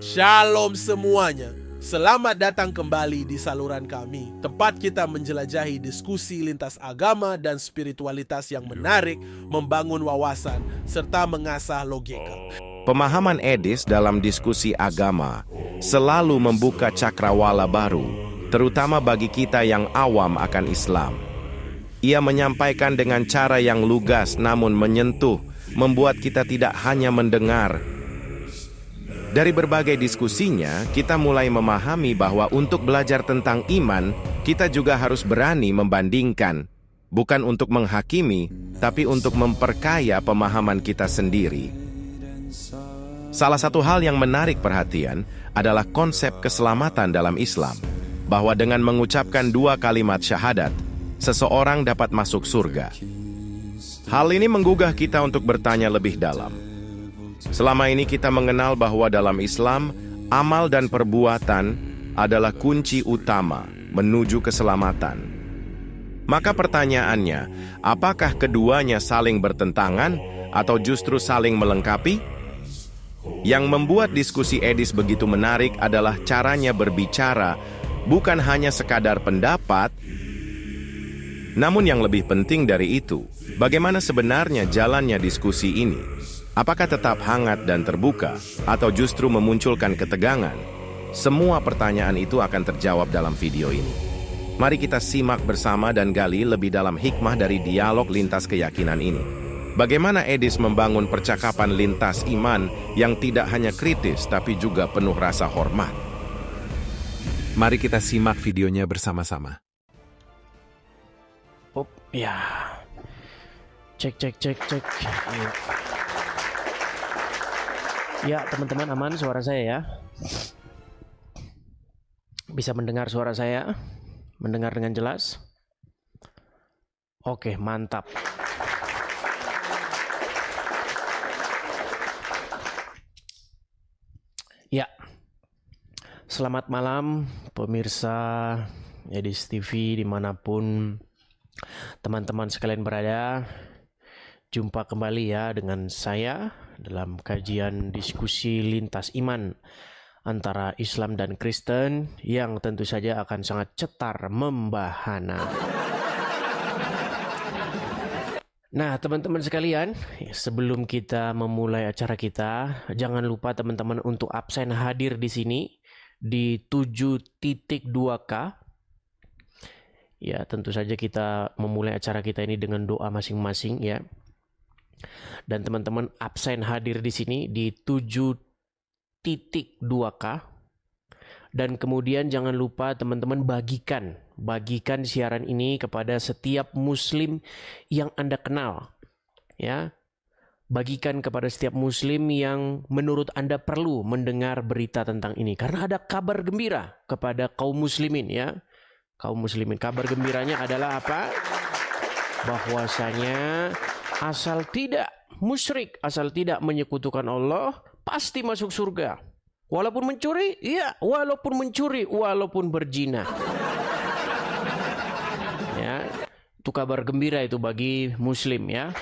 Shalom semuanya. Selamat datang kembali di saluran kami, tempat kita menjelajahi diskusi lintas agama dan spiritualitas yang menarik, membangun wawasan, serta mengasah logika. Pemahaman Edis dalam diskusi agama selalu membuka cakrawala baru, terutama bagi kita yang awam akan Islam. Ia menyampaikan dengan cara yang lugas namun menyentuh, membuat kita tidak hanya mendengar. Dari berbagai diskusinya, kita mulai memahami bahwa untuk belajar tentang iman, kita juga harus berani membandingkan. Bukan untuk menghakimi, tapi untuk memperkaya pemahaman kita sendiri. Salah satu hal yang menarik perhatian adalah konsep keselamatan dalam Islam, bahwa dengan mengucapkan 2 kalimat syahadat, seseorang dapat masuk surga. Hal ini menggugah kita untuk bertanya lebih dalam. Selama ini kita mengenal bahwa dalam Islam, amal dan perbuatan adalah kunci utama menuju keselamatan. Maka pertanyaannya, apakah keduanya saling bertentangan atau justru saling melengkapi? Yang membuat diskusi Edis begitu menarik adalah caranya berbicara, bukan hanya sekadar pendapat, namun yang lebih penting dari itu, bagaimana sebenarnya jalannya diskusi ini? Apakah tetap hangat dan terbuka, atau justru memunculkan ketegangan? Semua pertanyaan itu akan terjawab dalam video ini. Mari kita simak bersama dan gali lebih dalam hikmah dari dialog lintas keyakinan ini. Bagaimana Edis membangun percakapan lintas iman yang tidak hanya kritis, tapi juga penuh rasa hormat. Mari kita simak videonya bersama-sama. Ya. Cek. Iya. Ya, teman-teman aman suara saya ya? Bisa mendengar suara saya? Mendengar dengan jelas? Oke, mantap. Ya. Selamat malam pemirsa Edis TV dimanapun teman-teman sekalian berada. Jumpa kembali ya dengan saya dalam kajian diskusi lintas iman antara Islam dan Kristen yang tentu saja akan sangat cetar membahana. Nah, teman-teman sekalian, sebelum kita memulai acara kita, jangan lupa teman-teman untuk absen hadir di sini di 7.2K. Ya, tentu saja kita memulai acara kita ini dengan doa masing-masing ya. Dan teman-teman absen hadir di sini di 7.2K. Dan kemudian jangan lupa teman-teman bagikan siaran ini kepada setiap muslim yang Anda kenal. Ya. Bagikan kepada setiap muslim yang menurut Anda perlu mendengar berita tentang ini, karena ada kabar gembira kepada kaum muslimin ya. Kaum muslimin, kabar gembiranya adalah apa? Bahwasanya asal tidak musyrik, asal tidak menyekutukan Allah, pasti masuk surga. Walaupun mencuri, iya, walaupun mencuri, walaupun berzina. Ya, itu kabar gembira itu bagi muslim ya.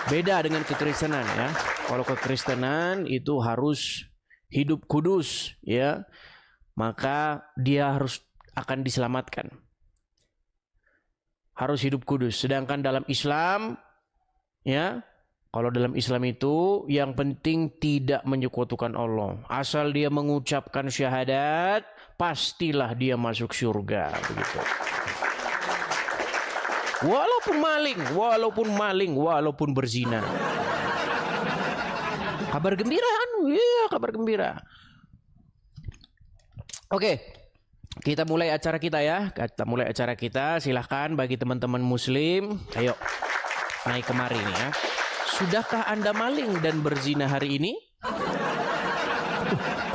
Beda dengan kekristenan ya. Kalau kekristenan itu harus hidup kudus ya, maka dia harus akan diselamatkan. Harus hidup kudus. Sedangkan dalam Islam, ya, kalau dalam Islam itu yang penting tidak menyekutukan Allah. Asal dia mengucapkan syahadat, pastilah dia masuk surga. Begitu. Walaupun maling, walaupun berzina. Kabar gembira kan? Iya, kabar gembira. Oke. Kita mulai acara kita ya. Silahkan bagi teman-teman muslim. Ayo naik kemari nih ya. Sudahkah Anda maling dan berzina hari ini?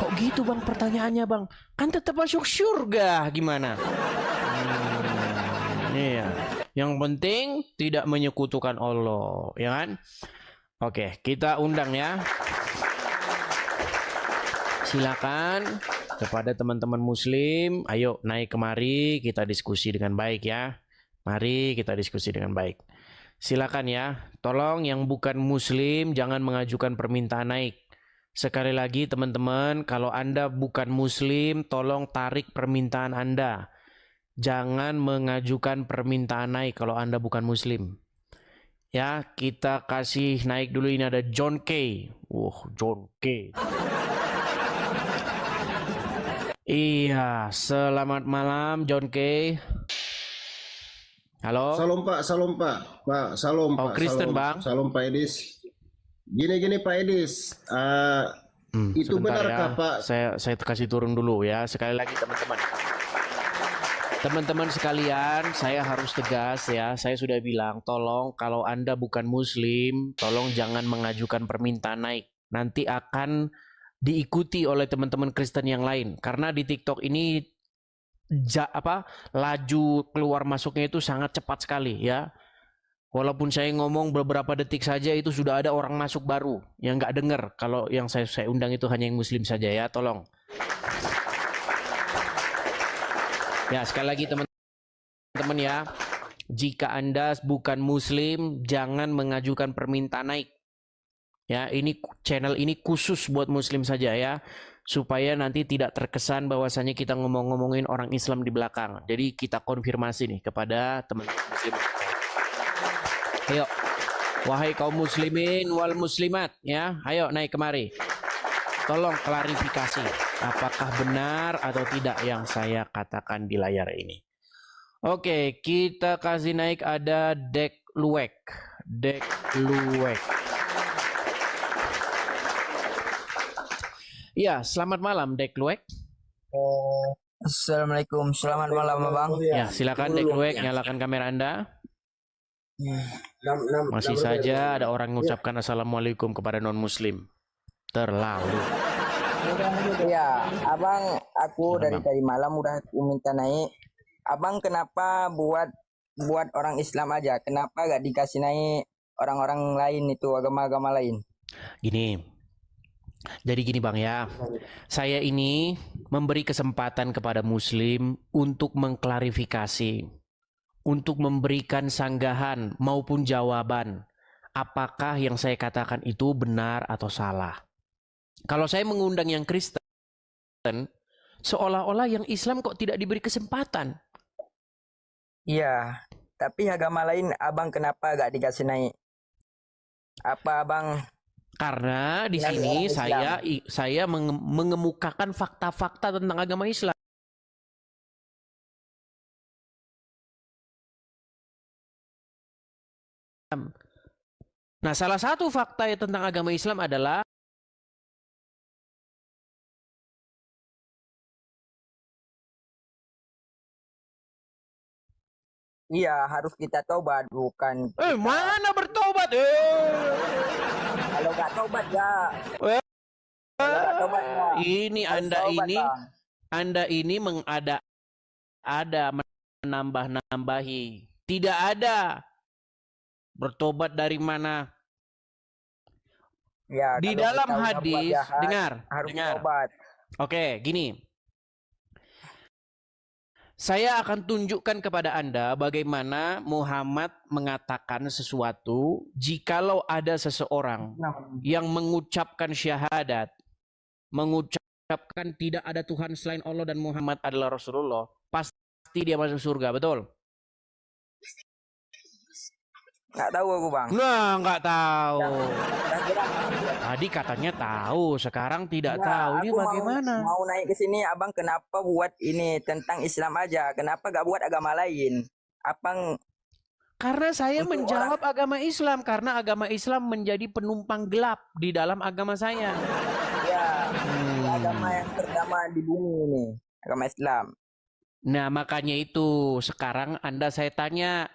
Kok gitu bang pertanyaannya bang? Kan tetap masuk surga gimana? Iya. Yang penting tidak menyekutukan Allah, ya kan? Oke, kita undang ya. Silakan kepada teman-teman muslim, ayo naik kemari, kita diskusi dengan baik ya. Mari kita diskusi dengan baik. Silakan ya, tolong yang bukan muslim jangan mengajukan permintaan naik. Sekali lagi teman-teman, kalau Anda bukan Muslim, tolong tarik permintaan Anda. Jangan mengajukan permintaan naik kalau Anda bukan Muslim. Ya, kita kasih naik dulu. Ini ada John K. John K. Iya, selamat malam John K. Halo. Salam Pak, salam Pak. Pak, salam Oh, Pak. Kristen, salam. Bang. Salam Pak Edis. Gini Pak Edis. Itu Sebentar benarkah ya. Pak? Saya kasih turun dulu ya. Sekali lagi teman-teman. Teman-teman sekalian, saya harus tegas ya. Saya sudah bilang, tolong kalau Anda bukan Muslim, tolong jangan mengajukan permintaan naik. Nanti akan diikuti oleh teman-teman Kristen yang lain. Karena di TikTok ini laju keluar masuknya itu sangat cepat sekali ya. Walaupun saya ngomong beberapa detik saja itu sudah ada orang masuk baru yang nggak dengar kalau yang saya undang itu hanya yang Muslim saja ya. Tolong. Ya, sekali lagi teman-teman ya, jika Anda bukan Muslim, jangan mengajukan permintaan naik. Ya, ini channel ini khusus buat Muslim saja ya, supaya nanti tidak terkesan bahwasanya kita ngomong-ngomongin orang Islam di belakang. Jadi kita konfirmasi nih kepada teman-teman Muslim. Ayo, wahai kaum muslimin wal muslimat ya, ayo naik kemari. Tolong klarifikasi, apakah benar atau tidak yang saya katakan di layar ini. Oke, kita kasih naik ada Dek Luwek. Ya, selamat malam Dek Luwek. Assalamualaikum, selamat malam Abang. Ya, silakan Dek Luwek, nyalakan kamera Anda. Masih saja ada orang mengucapkan assalamualaikum kepada non-muslim. Terlalu. Ya, Abang, aku dari tadi malam udah minta naik. Abang kenapa buat orang Islam aja? Kenapa gak dikasih naik orang-orang lain itu, agama-agama lain? Jadi gini Bang ya, saya ini memberi kesempatan kepada Muslim untuk mengklarifikasi, untuk memberikan sanggahan maupun jawaban, apakah yang saya katakan itu benar atau salah. Kalau saya mengundang yang Kristen, seolah-olah yang Islam kok tidak diberi kesempatan. Iya, tapi agama lain Abang kenapa gak dikasih naik? Apa Abang? Karena di sini saya mengemukakan fakta-fakta tentang agama Islam. Nah, salah satu fakta tentang agama Islam adalah Iya, harus kita tobat, bukan kita. mana bertobat? Kalau gak tobat ya. Kalau gak tobat ya. Ini Harus tobat, Bang. Anda ini ada menambah-nambahi. Tidak ada. Bertobat dari mana? Ya, Di kalau dalam kita udah buat hadis, jahat, harus dengar. tobat. Oke, gini. Saya akan tunjukkan kepada Anda bagaimana Muhammad mengatakan sesuatu jikalau ada seseorang yang mengucapkan syahadat, mengucapkan tidak ada Tuhan selain Allah dan Muhammad adalah Rasulullah, pasti dia masuk surga, betul? Nggak tahu aku Bang. Nah, nggak tahu. Kira-kira Tadi katanya tahu, sekarang tidak ya, tahu. Ini aku bagaimana? Mau naik ke sini, Abang kenapa buat ini tentang Islam aja? Kenapa gak buat agama lain? Abang Karena saya untuk menjawab agama Islam, karena agama Islam menjadi penumpang gelap di dalam agama saya. ya agama yang pertama di bumi ini, agama Islam. Nah, makanya itu sekarang Anda saya tanya.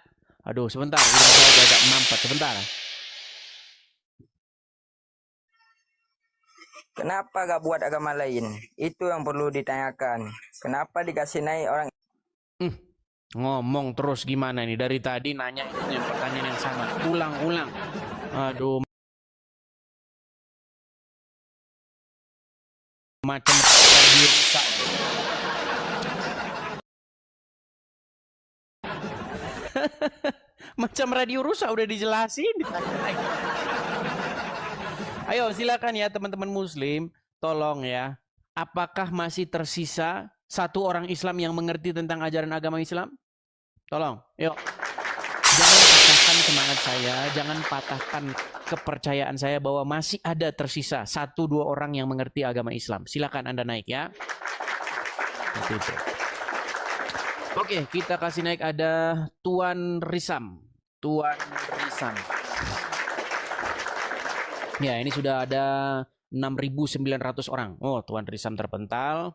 Aduh, sebentar, udah saya agak mampet sebentar. Kenapa gak buat agama lain? Itu yang perlu ditanyakan. Kenapa dikasih naik orang? Ngomong terus gimana nih? Dari tadi nanya itu yang pertanyaan yang sama. Ulang-ulang. Aduh. Macam rusak. Macam radio rusak udah dijelasin. Ayo silakan ya teman-teman muslim, tolong ya. Apakah masih tersisa satu orang Islam yang mengerti tentang ajaran agama Islam? Tolong, yuk. Jangan patahkan semangat saya, jangan patahkan kepercayaan saya bahwa masih ada tersisa 1-2 orang yang mengerti agama Islam. Silakan Anda naik ya. Seperti itu. Oke, kita kasih naik ada Tuan Risam. Tuan Risam. Ya, ini sudah ada 6.900 orang. Oh, Tuan Risam terpental.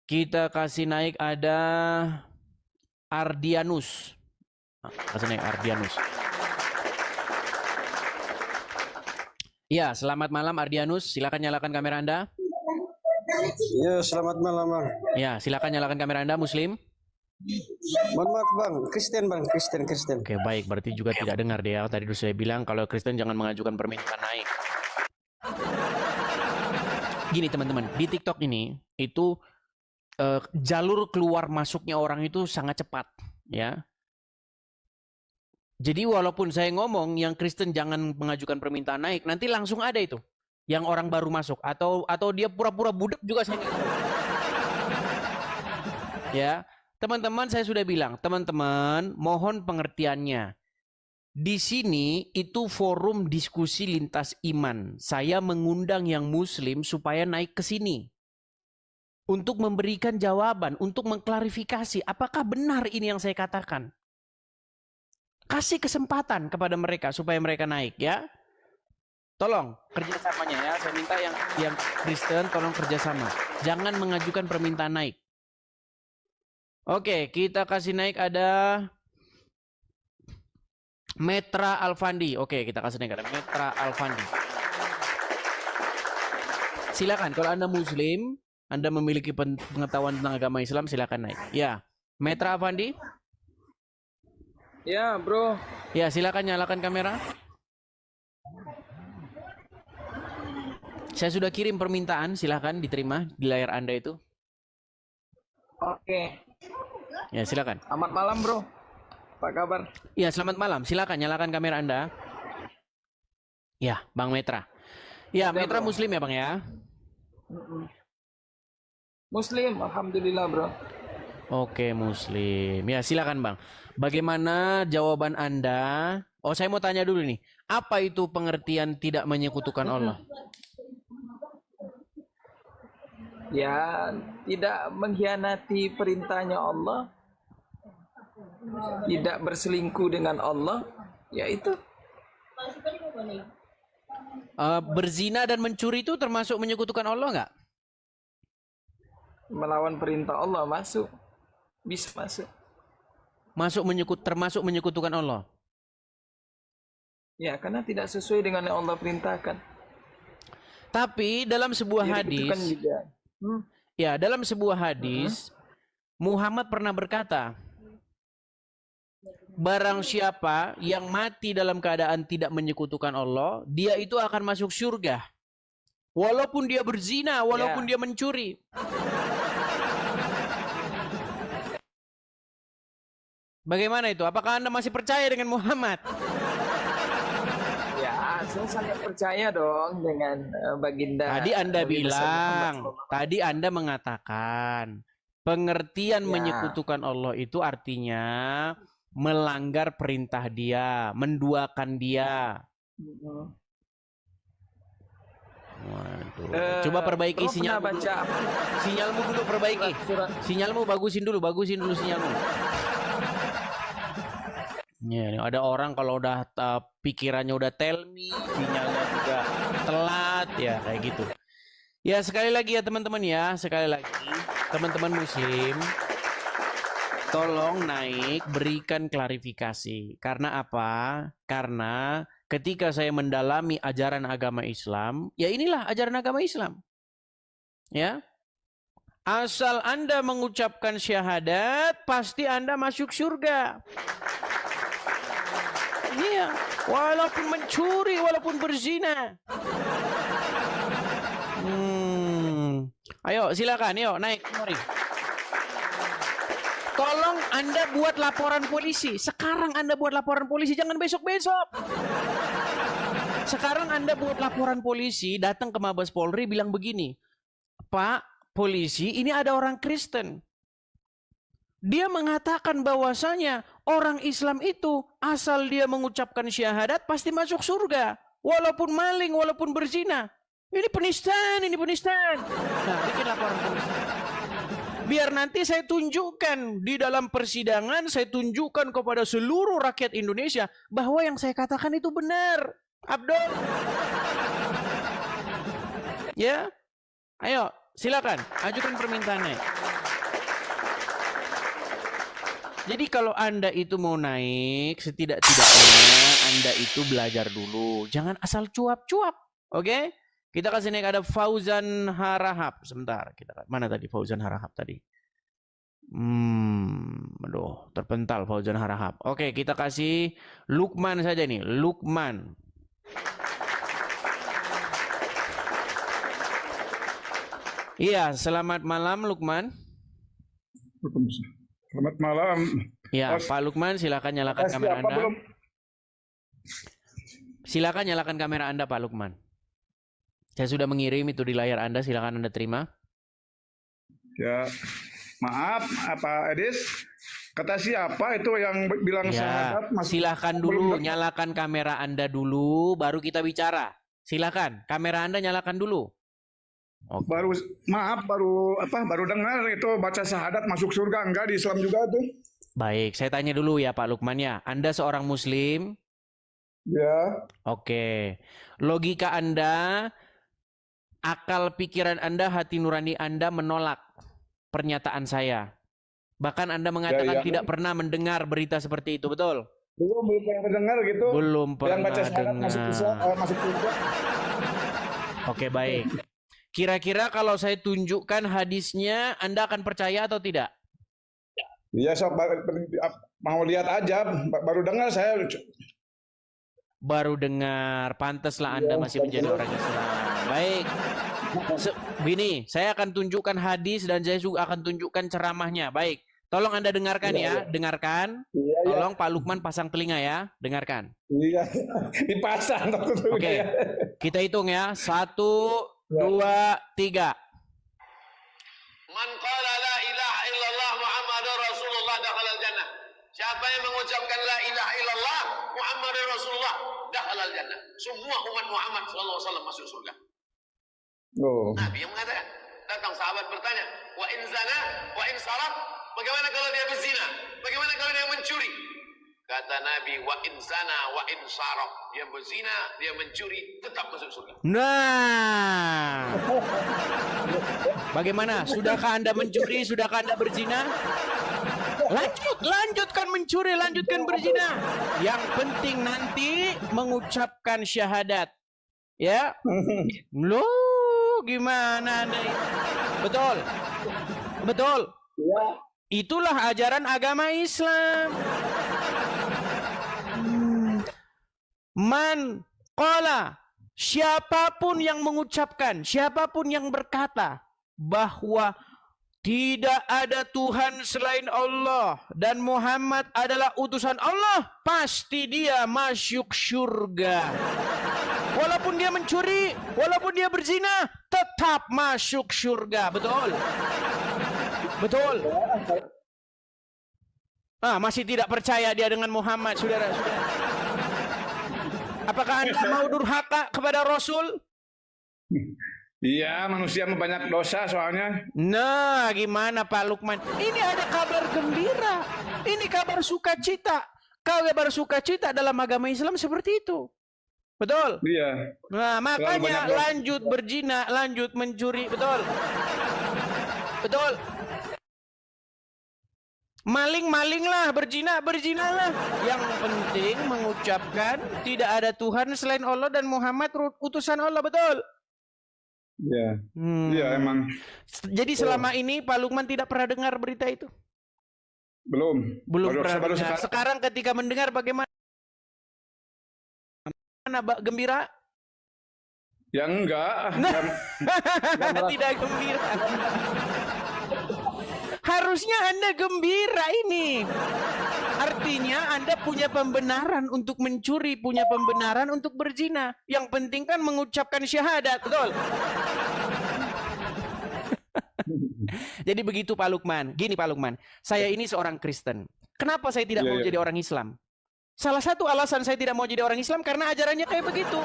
Kita kasih naik ada Ardianus. Kasih naik Ardianus. Ya, selamat malam Ardianus. Silakan nyalakan kamera Anda. Ya, selamat malam, Bang. Ya, silakan nyalakan kamera Anda, Muslim. Mohon maaf, Bang. Kristen, Bang. Kristen. Oke, baik. Berarti juga tidak dengar dia. Tadi saya bilang kalau Kristen jangan mengajukan permintaan naik. Gini teman-teman, di TikTok ini itu jalur keluar masuknya orang itu sangat cepat, ya. Jadi walaupun saya ngomong yang Kristen jangan mengajukan permintaan naik, nanti langsung ada itu yang orang baru masuk atau dia pura-pura budak juga saya nggak tahu. Ya, teman-teman saya sudah bilang, teman-teman mohon pengertiannya. Di sini itu forum diskusi lintas iman. Saya mengundang yang Muslim supaya naik ke sini untuk memberikan jawaban, untuk mengklarifikasi apakah benar ini yang saya katakan. Kasih kesempatan kepada mereka supaya mereka naik ya. Tolong kerjasamanya ya. Saya minta yang Kristen tolong kerjasama. Jangan mengajukan permintaan naik. Oke, kita kasih naik ada Metra Alfandi. Oke, kita kasih naik ada Metra Alfandi. Silakan kalau Anda Muslim, Anda memiliki pengetahuan tentang agama Islam, silakan naik. Ya, Metra Alfandi. Ya, bro. Ya, silakan nyalakan kamera. Saya sudah kirim permintaan, silakan diterima di layar Anda itu. Oke. Ya, silakan. Selamat malam, bro. Apa kabar? Ya, selamat malam. Silakan nyalakan kamera Anda. Ya, Bang Metra. Ya, Metra bro. Muslim ya, Bang ya. Muslim, alhamdulillah, bro. Oke, Muslim. Ya, silakan, Bang. Bagaimana jawaban Anda? Oh, saya mau tanya dulu nih. Apa itu pengertian tidak menyekutukan Allah? Ya, tidak mengkhianati perintahnya Allah, tidak berselingkuh dengan Allah, ya itu. Berzina dan mencuri itu termasuk menyekutukan Allah nggak? Melawan perintah Allah masuk, bisa masuk. Termasuk menyekutukan Allah. Ya, karena tidak sesuai dengan yang Allah perintahkan. Tapi dalam sebuah Jadi hadis, itu kan juga. ya dalam sebuah hadis, Muhammad pernah berkata, barang siapa yang mati dalam keadaan tidak menyekutukan Allah, dia itu akan masuk surga. Walaupun dia berzina, walaupun dia mencuri. Bagaimana itu? Apakah Anda masih percaya dengan Muhammad? Ya, saya sangat percaya dong dengan baginda. Tadi Anda Nabi besar bilang, Muhammad. tadi Anda mengatakan, pengertian menyekutukan Allah itu artinya melanggar perintah Dia, menduakan Dia. Waduh. Coba perbaiki Bro, sinyalmu pernah baca dulu. Sinyalmu dulu perbaiki. Sinyalmu bagusin dulu sinyalmu. Ya, ini ada orang kalau udah pikirannya udah tell me, sinyalnya juga telat ya kayak gitu. Ya sekali lagi ya teman-teman ya, sekali lagi teman-teman Muslim, tolong naik berikan klarifikasi. Karena apa? Karena ketika saya mendalami ajaran agama Islam, ya inilah ajaran agama Islam. Ya. Asal Anda mengucapkan syahadat, pasti Anda masuk surga. Iya, walaupun mencuri, walaupun berzina. Ayo silakan, yuk naik, mari. Tolong Anda buat laporan polisi. Sekarang Anda buat laporan polisi, jangan besok-besok. Sekarang Anda buat laporan polisi, datang ke Mabes Polri bilang begini, Pak polisi, ini ada orang Kristen. Dia mengatakan bahwasanya orang Islam itu asal dia mengucapkan syahadat pasti masuk surga. Walaupun maling, walaupun berzina. Ini penistaan, ini penistaan. Nah, bikin laporan polisi. Biar nanti saya tunjukkan di dalam persidangan, saya tunjukkan kepada seluruh rakyat Indonesia bahwa yang saya katakan itu benar. Abdul. Ya. Ayo, silakan ajukan permintaannya. Jadi kalau Anda itu mau naik, setidak-tidaknya Anda itu belajar dulu. Jangan asal cuap-cuap. Oke? Kita kasih naik ada Fauzan Harahap. Sebentar, mana tadi Fauzan Harahap tadi? Aduh, terpental Fauzan Harahap. Oke, kita kasih Lukman saja nih, Lukman. Iya, selamat malam Lukman. Selamat malam. Ya, Pak Lukman, silakan nyalakan kamera Anda. Silakan nyalakan kamera Anda, Pak Lukman. Saya sudah mengirim itu di layar Anda, silakan Anda terima. Ya, maaf, Pak Edis. Kata siapa itu yang bilang Ya, syahadat? silakan dulu, nyalakan kamera Anda dulu, baru kita bicara. Silakan, kamera Anda nyalakan dulu. Oke. Baru dengar itu baca syahadat masuk surga, enggak di Islam juga tuh. Baik, saya tanya dulu ya Pak Lukman ya. Anda seorang Muslim? Ya. Oke. Logika Anda, akal pikiran Anda, hati nurani Anda menolak pernyataan saya. Bahkan Anda mengatakan tidak pernah mendengar berita seperti itu, betul? Belum pernah mendengar gitu. Belum pernah yang baca syahadat dengar. masuk surga. Oke, baik. Kira-kira kalau saya tunjukkan hadisnya, Anda akan percaya atau tidak? Iya, sok mau lihat aja, baru dengar saya. Baru dengar, pantaslah Anda masih menjadi orang Islam. Baik. Bini, saya akan tunjukkan hadis dan saya juga akan tunjukkan ceramahnya. Baik. Tolong Anda dengarkan ya, dengarkan. Tolong Pak Lukman pasang telinga ya, dengarkan. Iya, dipasang. Oke, kita hitung ya. 1, 2, 3. Man qala la ilaha illallah Muhammadur Rasulullah dakhalal jannah. Siapa yang mengucapkan la ilaha illallah Muhammadur Rasulullah dakhalal jannah. Semua umat Muhammad sallallahu alaihi wasallam masuk surga. Oh. Nabi yang mengatakan. Datang sahabat bertanya, wa in zana wa in saraq, bagaimana kalau dia berzina? Bagaimana kalau dia mencuri? Kata Nabi, wa in zana wa in saraq, dia berzina, dia mencuri, tetap masuk surga. Nah, bagaimana? Sudahkah Anda mencuri? Sudahkah Anda berzina? Lanjutkan mencuri, lanjutkan berzina. Yang penting nanti mengucapkan syahadat. Ya, loh, gimana nih? Betul, betul. Itulah ajaran agama Islam. Man qala, siapapun yang mengucapkan, siapapun yang berkata bahwa tidak ada Tuhan selain Allah dan Muhammad adalah utusan Allah, pasti dia masuk surga. Walaupun dia mencuri, walaupun dia berzina, tetap masuk surga. Betul? Betul? Masih tidak percaya dia dengan Muhammad, saudara-saudara. Apakah Anda mau durhaka kepada Rasul? Iya, manusia banyak dosa soalnya. Nah, gimana Pak Lukman? Ini ada kabar gembira. Ini kabar sukacita. Kabar sukacita dalam agama Islam seperti itu. Betul? Iya. Nah, makanya lanjut berzina, lanjut mencuri. Betul? Betul? Maling-malinglah, berzina-berzinalah. Yang penting mengucapkan tidak ada Tuhan selain Allah dan Muhammad utusan Allah. Betul? Iya. Iya, emang. Jadi selama ini Pak Lukman tidak pernah dengar berita itu? Belum Pernah baru dengar. Sekarang ketika mendengar bagaimana? Gembira? Ya enggak. Tidak gembira. Harusnya Anda gembira ini. Artinya Anda punya pembenaran untuk mencuri, punya pembenaran untuk berzina. Yang penting kan mengucapkan syahadat, betul? Jadi begitu Pak Lukman. Gini Pak Lukman, saya ini seorang Kristen. Kenapa saya tidak mau jadi orang Islam? Salah satu alasan saya tidak mau jadi orang Islam karena ajarannya kayak begitu.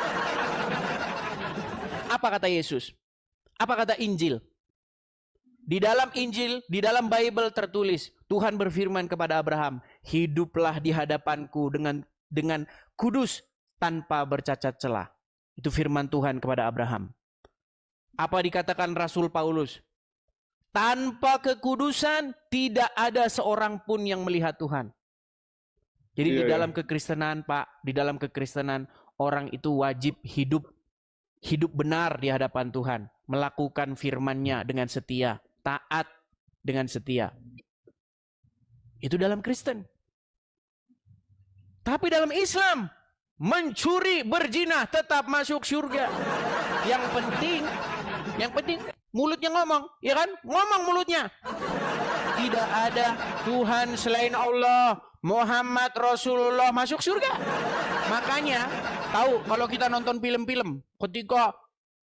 Apa kata Yesus? Apa kata Injil? Di dalam Injil, di dalam Bible tertulis, Tuhan berfirman kepada Abraham, hiduplah di hadapanku dengan kudus tanpa bercacat celah. Itu firman Tuhan kepada Abraham. Apa dikatakan Rasul Paulus? Tanpa kekudusan tidak ada seorang pun yang melihat Tuhan. Jadi di dalam kekristenan, Pak, di dalam kekristenan orang itu wajib hidup benar di hadapan Tuhan, melakukan firman-Nya dengan setia, taat dengan setia. Itu dalam Kristen. Tapi dalam Islam, mencuri, berzina tetap masuk surga. Yang penting mulutnya ngomong, ya kan? Ngomong mulutnya. Tidak ada Tuhan selain Allah, Muhammad Rasulullah masuk surga. Makanya, tahu kalau kita nonton film-film, ketika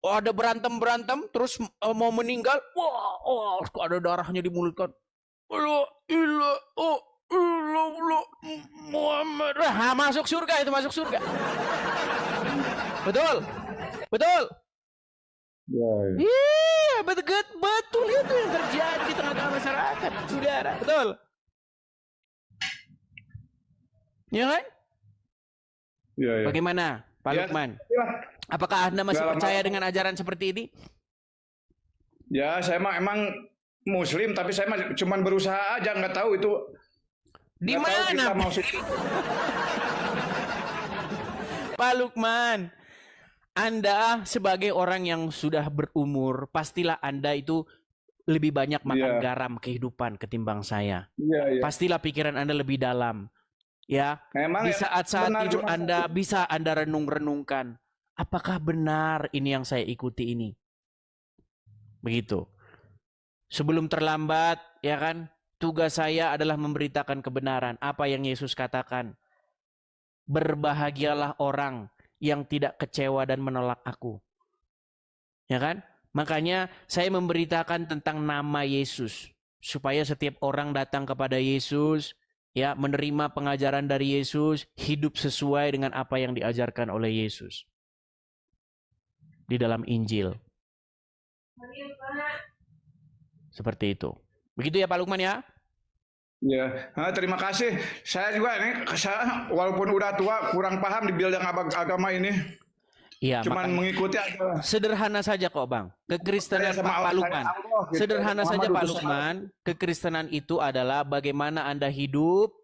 ada berantem terus mau meninggal, wah, ada darahnya di mulut kan. Muhammad, masuk surga, itu masuk surga. Betul. Iya, betul itu yang terjadi di tengah-tengah masyarakat, saudara. Betul. Ya kan? Bagaimana, Pak Lukman? Apakah Anda masih percaya dengan ajaran seperti ini? Ya, saya emang Muslim, tapi saya cuma berusaha aja, nggak tahu itu. Di mana? Pak Lukman, Anda sebagai orang yang sudah berumur, pastilah Anda itu lebih banyak makan garam kehidupan ketimbang saya. Pastilah pikiran Anda lebih dalam. Ya, di saat-saat tidur Anda bisa Anda renung-renungkan. Apakah benar ini yang saya ikuti ini? Begitu. Sebelum terlambat, ya kan? Tugas saya adalah memberitakan kebenaran. Apa yang Yesus katakan? Berbahagialah orang yang tidak kecewa dan menolak aku. Ya kan? Makanya saya memberitakan tentang nama Yesus. Supaya setiap orang datang kepada Yesus, ya, menerima pengajaran dari Yesus, hidup sesuai dengan apa yang diajarkan oleh Yesus di dalam Injil. Seperti itu. Begitu ya Pak Lukman ya? Ya, terima kasih. Saya juga ini, walaupun udah tua, kurang paham di bidang agama ini. Iya, cuman mengikuti aja. Sederhana saja kok Bang. Kekristenan Pak Lukman. Sederhana saja Pak Lukman. Kekristenan itu adalah bagaimana Anda hidup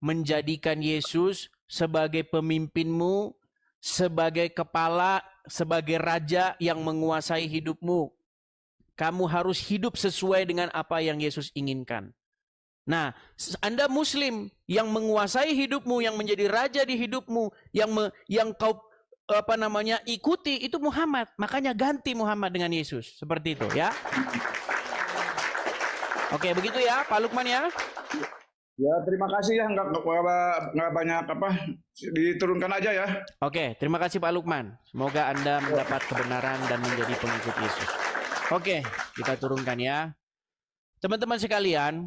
menjadikan Yesus sebagai pemimpinmu, sebagai kepala, sebagai raja yang menguasai hidupmu. Kamu harus hidup sesuai dengan apa yang Yesus inginkan. Nah, Anda Muslim yang menguasai hidupmu, yang menjadi raja di hidupmu, yang kau ikuti itu Muhammad. Makanya ganti Muhammad dengan Yesus. Seperti itu ya. Oke, begitu ya Pak Lukman ya. Ya, terima kasih ya, nggak banyak diturunkan aja ya. Oke, terima kasih Pak Lukman. Semoga Anda mendapat kebenaran dan menjadi pengikut Yesus. Oke, kita turunkan ya. Teman-teman sekalian,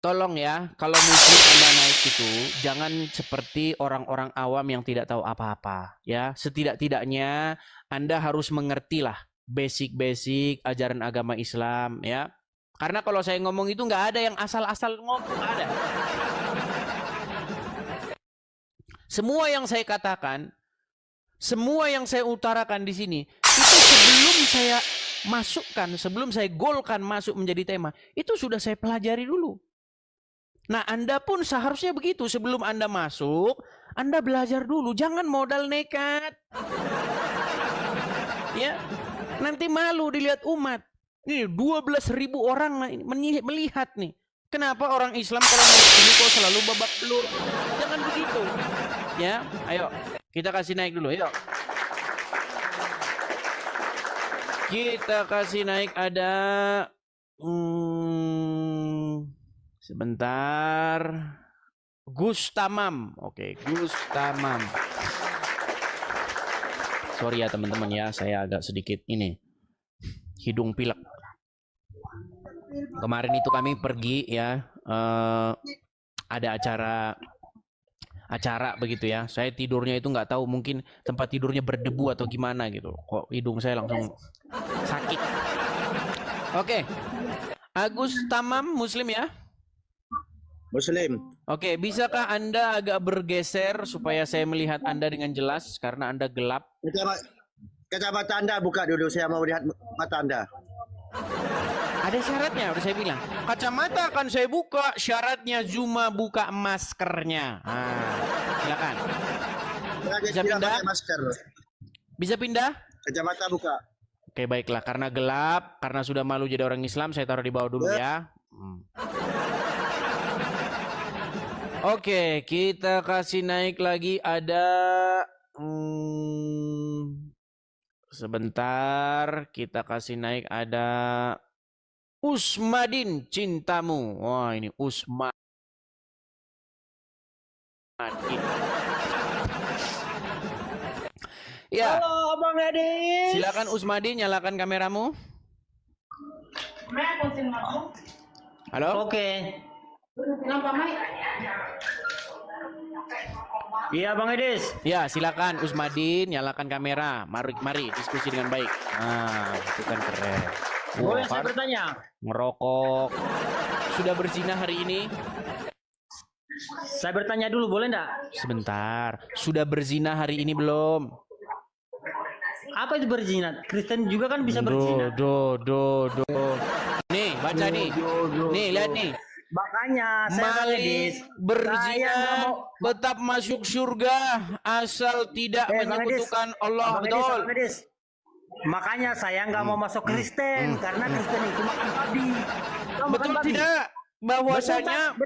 tolong ya, kalau Muslim Anda naik itu, jangan seperti orang-orang awam yang tidak tahu apa-apa. Ya, setidak-tidaknya Anda harus mengertilah basic-basic ajaran agama Islam ya. Karena kalau saya ngomong itu nggak ada yang asal-asal ngomong, nggak ada. Semua yang saya katakan, semua yang saya utarakan di sini, itu sebelum saya masukkan, sebelum saya golkan masuk menjadi tema, itu sudah saya pelajari dulu. Nah, Anda pun seharusnya begitu. Sebelum Anda masuk, Anda belajar dulu. Jangan modal nekat. Ya, nanti malu dilihat umat. Nih 12.000 orang melihat nih. Kenapa orang Islam kalau naik sini kok selalu babak belur? Jangan begitu. Ya, ayo kita kasih naik dulu. Yuk. Kita kasih naik ada Sebentar. Gus Tamam. Oke, Gus Tamam. Sorry ya teman-teman ya, saya agak sedikit ini hidung pilek. Kemarin itu kami pergi ya, ada acara begitu ya. Saya tidurnya itu nggak tahu, mungkin tempat tidurnya berdebu atau gimana gitu. Kok hidung saya langsung sakit. Oke, Agus Tamam Muslim ya? Muslim. Oke, bisakah Anda agak bergeser supaya saya melihat Anda dengan jelas karena Anda gelap? Kacamata Anda buka dulu, saya mau lihat mata Anda. Ada syaratnya, udah saya bilang. Kacamata akan saya buka, syaratnya cuma buka maskernya. Silakan. Bisa pindah? Masker. Bisa pindah? Kacamata buka. Oke, baiklah. Karena gelap, karena sudah malu jadi orang Islam, saya taruh di bawah dulu ya. Oke, kita kasih naik lagi ada sebentar, kita kasih naik ada Usmadin Cintamu. Wah, ini Usmadin. Ya. Halo, Abang Edis. Silakan Usmadin, nyalakan kameramu. Halo? Oke. Iya, Bang Edis. Ya, silakan Usmadin, nyalakan kamera. Mari diskusi dengan baik. Nah, itu kan keren. Boleh saya bertanya? Ngerokok. Sudah berzina hari ini? Saya bertanya dulu, boleh enggak? Sebentar. Sudah berzina hari ini belum? Apa itu berzina? Kristen juga kan bisa berzina. Nih, baca nih. Nih, lihat nih. Makanya saya Malik berzina tetap masuk surga asal tidak menyekutukan Allah. Betul. Makanya saya nggak mau masuk Kristen karena Kristen itu makan babi. Betul tidak? Bahwasanya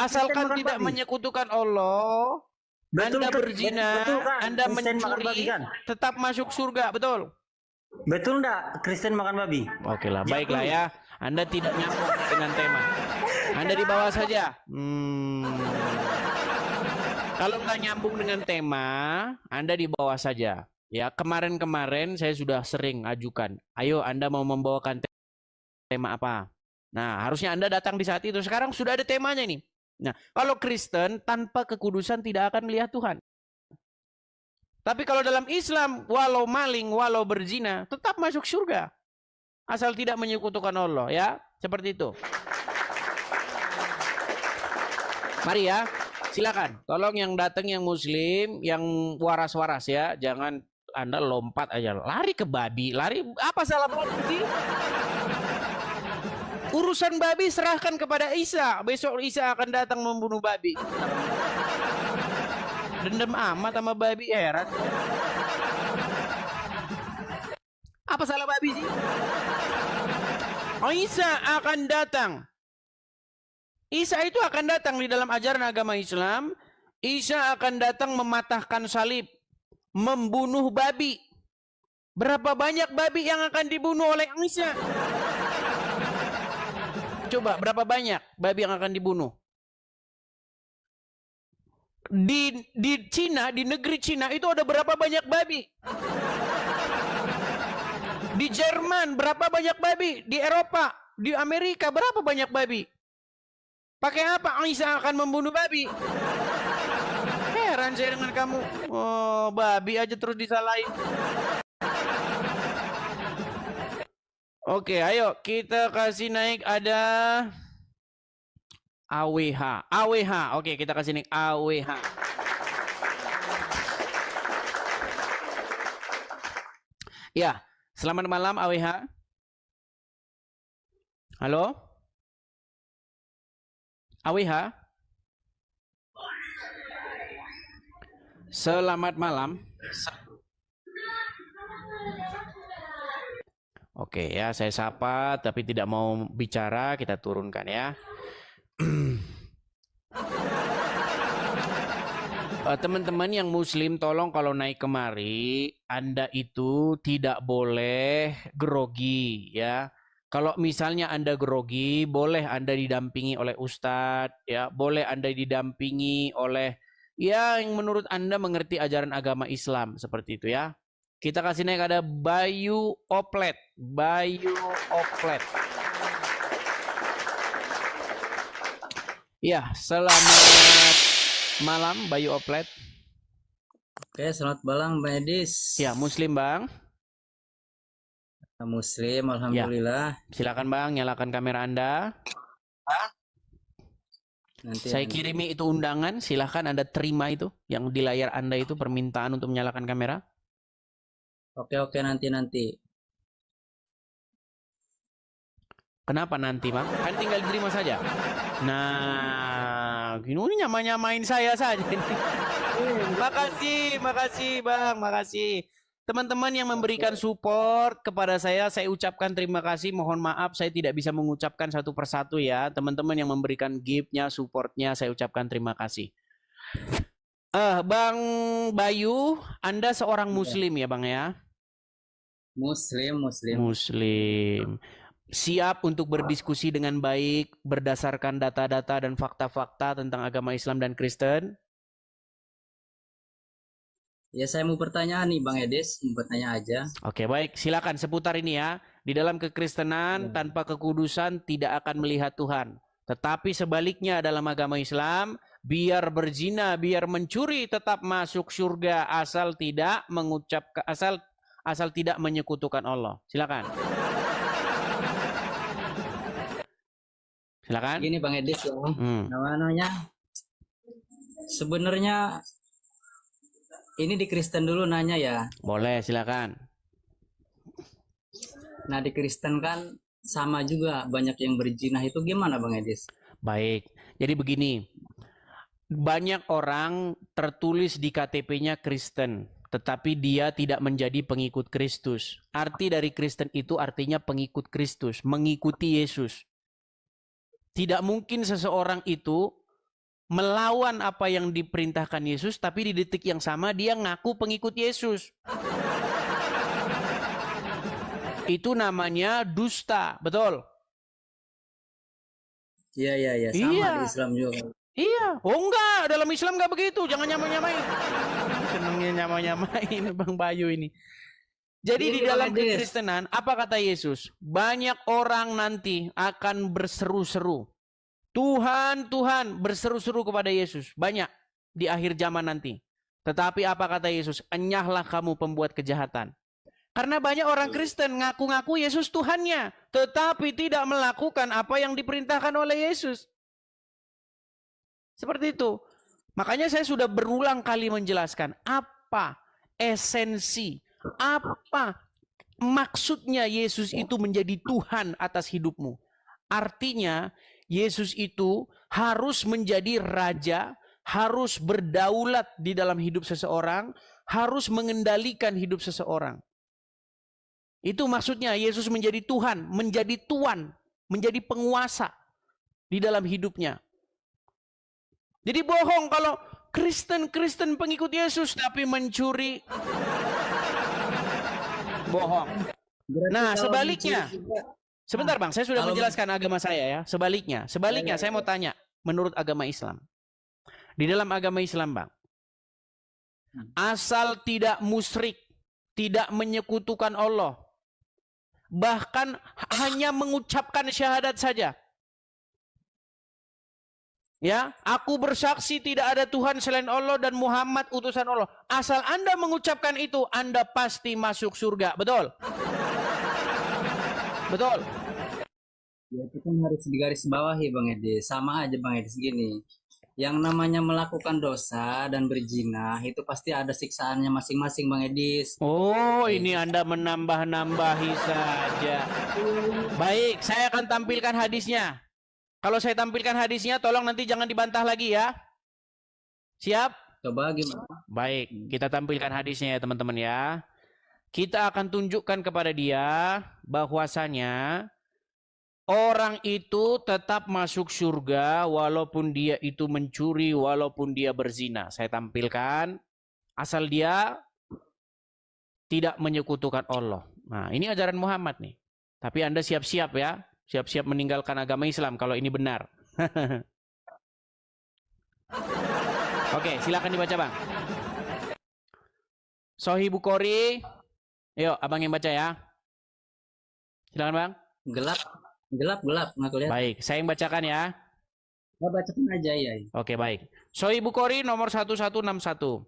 asalkan tidak menyekutukan Allah, Anda berzina, Anda mencuri, tetap masuk surga. Betul. Betul enggak Kristen makan babi? Oke lah, baiklah ya. Anda tidak nyambung dengan tema. Anda di bawah saja. Kalau nggak nyambung dengan tema, Anda di bawah saja. Ya, kemarin-kemarin saya sudah sering ajukan. Ayo, Anda mau membawakan tema apa? Nah, harusnya Anda datang di saat itu. Sekarang sudah ada temanya nih. Nah, kalau Kristen tanpa kekudusan tidak akan melihat Tuhan. Tapi kalau dalam Islam, walau maling, walau berzina, tetap masuk surga. Asal tidak menyekutukan Allah, ya. Seperti itu. Mari ya, silakan. Tolong yang datang yang Muslim, yang waras-waras ya. Jangan Anda lompat aja, lari ke babi, lari. Apa salah babi sih? Urusan babi serahkan kepada Isa. Besok Isa akan datang membunuh babi. Dendam amat sama babi, heran. Apa salah babi sih? Isa akan datang. Isa itu akan datang di dalam ajaran agama Islam. Isa akan datang mematahkan salib, membunuh babi. Berapa banyak babi yang akan dibunuh oleh Isa? Coba, berapa banyak babi yang akan dibunuh? Di Cina, di negeri Cina itu ada berapa banyak babi? Di Jerman berapa banyak babi? Di Eropa, di Amerika berapa banyak babi? Pakai apa Isa akan membunuh babi? Heran saya dengan kamu. Oh, babi aja terus disalahin. Oke, ayo kita kasih naik ada AWH. AWH. Oke, kita kasih naik AWH. Ya, selamat malam AWH. Halo? AWH? Selamat malam. Oke ya, saya sapa tapi tidak mau bicara, kita turunkan ya. Teman-teman yang Muslim, tolong kalau naik kemari, Anda itu tidak boleh grogi ya. Kalau misalnya Anda grogi, boleh Anda didampingi oleh ustadz, ya, boleh Anda didampingi oleh ya yang menurut Anda mengerti ajaran agama Islam seperti itu ya. Kita kasih naik ada Bayu Oplet. Bayu Oplet. Ya, selamat malam Bayu Oplet. Oke, selamat malam Bang Edis. Ya, Muslim Bang. Muslim, alhamdulillah. Ya. Silakan Bang, nyalakan kamera Anda. Saya Nanti kirimi itu undangan, silakan Anda terima itu yang di layar Anda itu permintaan untuk menyalakan kamera. Oke, nanti. Kenapa nanti Bang? Kan tinggal diterima saja. Nah, ini nyamain saya saja. Makasih Bang, makasih. Teman-teman yang memberikan support kepada saya ucapkan terima kasih. Mohon maaf saya tidak bisa mengucapkan satu persatu ya. Teman-teman yang memberikan gift-nya, support-nya, saya ucapkan terima kasih. Bang Bayu, Anda seorang Muslim ya Bang ya? Muslim. Siap untuk berdiskusi dengan baik berdasarkan data-data dan fakta-fakta tentang agama Islam dan Kristen? Ya, saya mau bertanya nih Bang Edis, mau bertanya aja. Oke, baik. Silakan seputar ini ya. Di dalam kekristenan tanpa kekudusan tidak akan melihat Tuhan. Tetapi sebaliknya dalam agama Islam, biar berzina, biar mencuri tetap masuk surga asal tidak mengucapkan asal tidak menyekutukan Allah. Silakan. Silakan. Gini Bang Edis ya. Namanya sebenarnya ini di Kristen dulu nanya ya. Boleh, silakan. Nah, di Kristen kan sama juga banyak yang berzina, itu gimana Bang Edis? Baik. Jadi begini. Banyak orang tertulis di KTP-nya Kristen, tetapi dia tidak menjadi pengikut Kristus. Arti dari Kristen itu artinya pengikut Kristus, mengikuti Yesus. Tidak mungkin seseorang itu melawan apa yang diperintahkan Yesus, tapi di detik yang sama dia ngaku pengikut Yesus. Itu namanya dusta, betul? Iya, sama di Islam juga. Iya, oh enggak, dalam Islam enggak begitu, jangan nyamain. Senengnya nyamain Bang Bayu ini. Jadi di dalam kekristenan, apa kata Yesus? Banyak orang nanti akan berseru-seru. Tuhan, Tuhan, berseru-seru kepada Yesus. Banyak di akhir zaman nanti. Tetapi apa kata Yesus? Enyahlah kamu pembuat kejahatan. Karena banyak orang Kristen ngaku-ngaku Yesus Tuhannya. Tetapi tidak melakukan apa yang diperintahkan oleh Yesus. Seperti itu. Makanya saya sudah berulang kali menjelaskan. Apa esensi, apa maksudnya Yesus itu menjadi Tuhan atas hidupmu. Artinya, Yesus itu harus menjadi raja, harus berdaulat di dalam hidup seseorang, harus mengendalikan hidup seseorang. Itu maksudnya Yesus menjadi Tuhan, menjadi tuan, menjadi penguasa di dalam hidupnya. Jadi bohong kalau Kristen pengikut Yesus tapi mencuri. Bohong. Nah, sebaliknya. Sebentar Bang, saya sudah menjelaskan agama saya ya. Sebaliknya saya mau tanya menurut agama Islam. Di dalam agama Islam Bang, asal tidak musyrik, tidak menyekutukan Allah, bahkan hanya mengucapkan syahadat saja. Ya, aku bersaksi tidak ada Tuhan selain Allah dan Muhammad utusan Allah. Asal Anda mengucapkan itu, Anda pasti masuk surga. Betul? Betul? Ya, itu kan harus digarisbawahi Bang Edis. Sama aja Bang Edis gini. Yang namanya melakukan dosa dan berzina itu pasti ada siksaannya masing-masing Bang Edis. Oh, ini Anda menambah-nambahi saja. Baik, saya akan tampilkan hadisnya. Kalau saya tampilkan hadisnya, tolong nanti jangan dibantah lagi ya. Siap? Coba gimana? Baik, kita tampilkan hadisnya ya teman-teman ya. Kita akan tunjukkan kepada dia bahwasanya orang itu tetap masuk surga walaupun dia itu mencuri, walaupun dia berzina. Saya tampilkan asal dia tidak menyekutukan Allah. Nah, ini ajaran Muhammad nih. Tapi Anda siap-siap ya. Siap-siap meninggalkan agama Islam kalau ini benar. Oke, silakan dibaca Bang. Sahih Bukhari. Yuk, Abang yang baca ya. Silakan Bang. Gelap nggak kelihatan. Baik, saya yang bacakan ya. Bacakan aja ya. Oke, baik. Sahih Bukhari nomor 1161.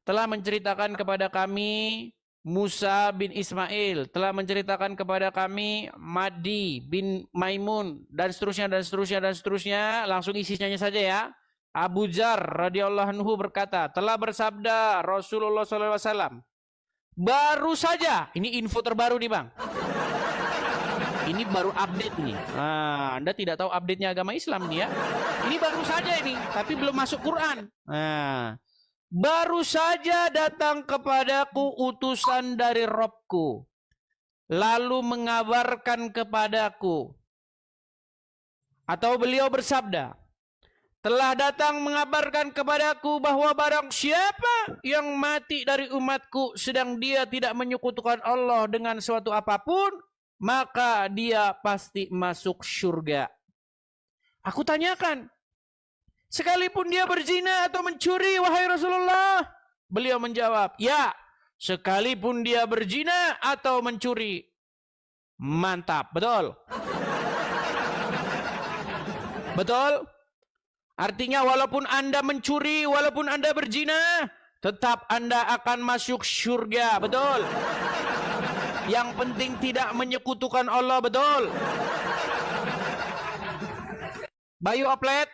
Telah menceritakan kepada kami Musa bin Ismail, telah menceritakan kepada kami Madi bin Maimun, dan seterusnya, dan seterusnya, dan seterusnya. Langsung isinya saja ya. Abu Dzar radhiyallahu anhu berkata, telah bersabda Rasulullah SAW. Baru saja, ini info terbaru nih Bang. Ini baru update nih. Nah, Anda tidak tahu update-nya agama Islam nih ya. Ini baru saja ini, tapi belum masuk Quran. Nah, baru saja datang kepadaku utusan dari Robku, lalu mengabarkan kepadaku, atau beliau bersabda, telah datang mengabarkan kepadaku bahwa barang siapa yang mati dari umatku sedang dia tidak menyekutukan Allah dengan suatu apapun, maka dia pasti masuk surga. Aku tanyakan, sekalipun dia berzina atau mencuri, wahai Rasulullah? Beliau menjawab, ya, sekalipun dia berzina atau mencuri. Mantap, betul. Betul? Artinya walaupun Anda mencuri, walaupun Anda berzina, tetap Anda akan masuk surga, betul? Yang penting tidak menyekutukan Allah, betul? Bayu Oplet?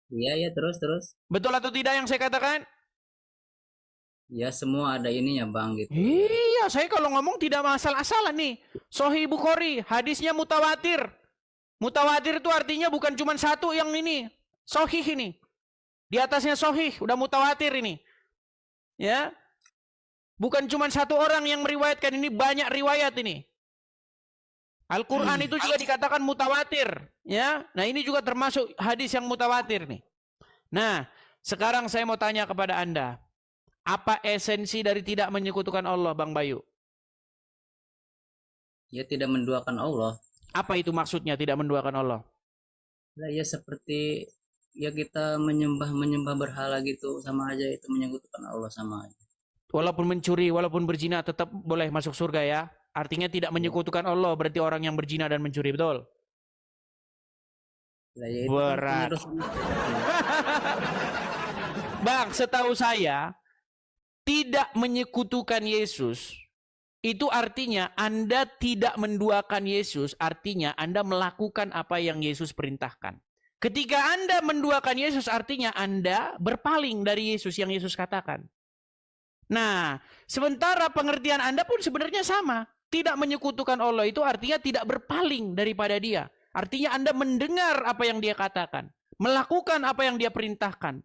Iya, terus. Betul atau tidak yang saya katakan? Ya, semua ada ininya Bang gitu. Iya, saya kalau ngomong tidak masalah-masalah nih. Sahih Bukhari, hadisnya mutawatir. Mutawatir itu artinya bukan cuma satu yang ini. Sahih ini. Di atasnya sahih, udah mutawatir ini. Ya. Bukan cuma satu orang yang meriwayatkan, ini banyak riwayat ini. Al-Quran itu juga dikatakan mutawatir. Ya. Nah, ini juga termasuk hadis yang mutawatir nih. Nah, sekarang saya mau tanya kepada Anda. Apa esensi dari tidak menyekutukan Allah, Bang Bayu? Ya, tidak menduakan Allah. Apa itu maksudnya tidak menduakan Allah? Nah, ya seperti ya kita menyembah berhala gitu, sama aja itu menyekutukan Allah, sama aja. Walaupun mencuri, walaupun berzina tetap boleh masuk surga ya. Artinya tidak menyekutukan Allah berarti orang yang berzina dan mencuri, betul? Nah, ya itu berat. Bang, setahu saya tidak menyekutukan Yesus itu artinya Anda tidak menduakan Yesus, artinya Anda melakukan apa yang Yesus perintahkan. Ketika Anda menduakan Yesus artinya Anda berpaling dari Yesus yang Yesus katakan. Nah, sementara pengertian Anda pun sebenarnya sama. Tidak menyekutukan Allah itu artinya tidak berpaling daripada Dia. Artinya Anda mendengar apa yang Dia katakan, melakukan apa yang Dia perintahkan.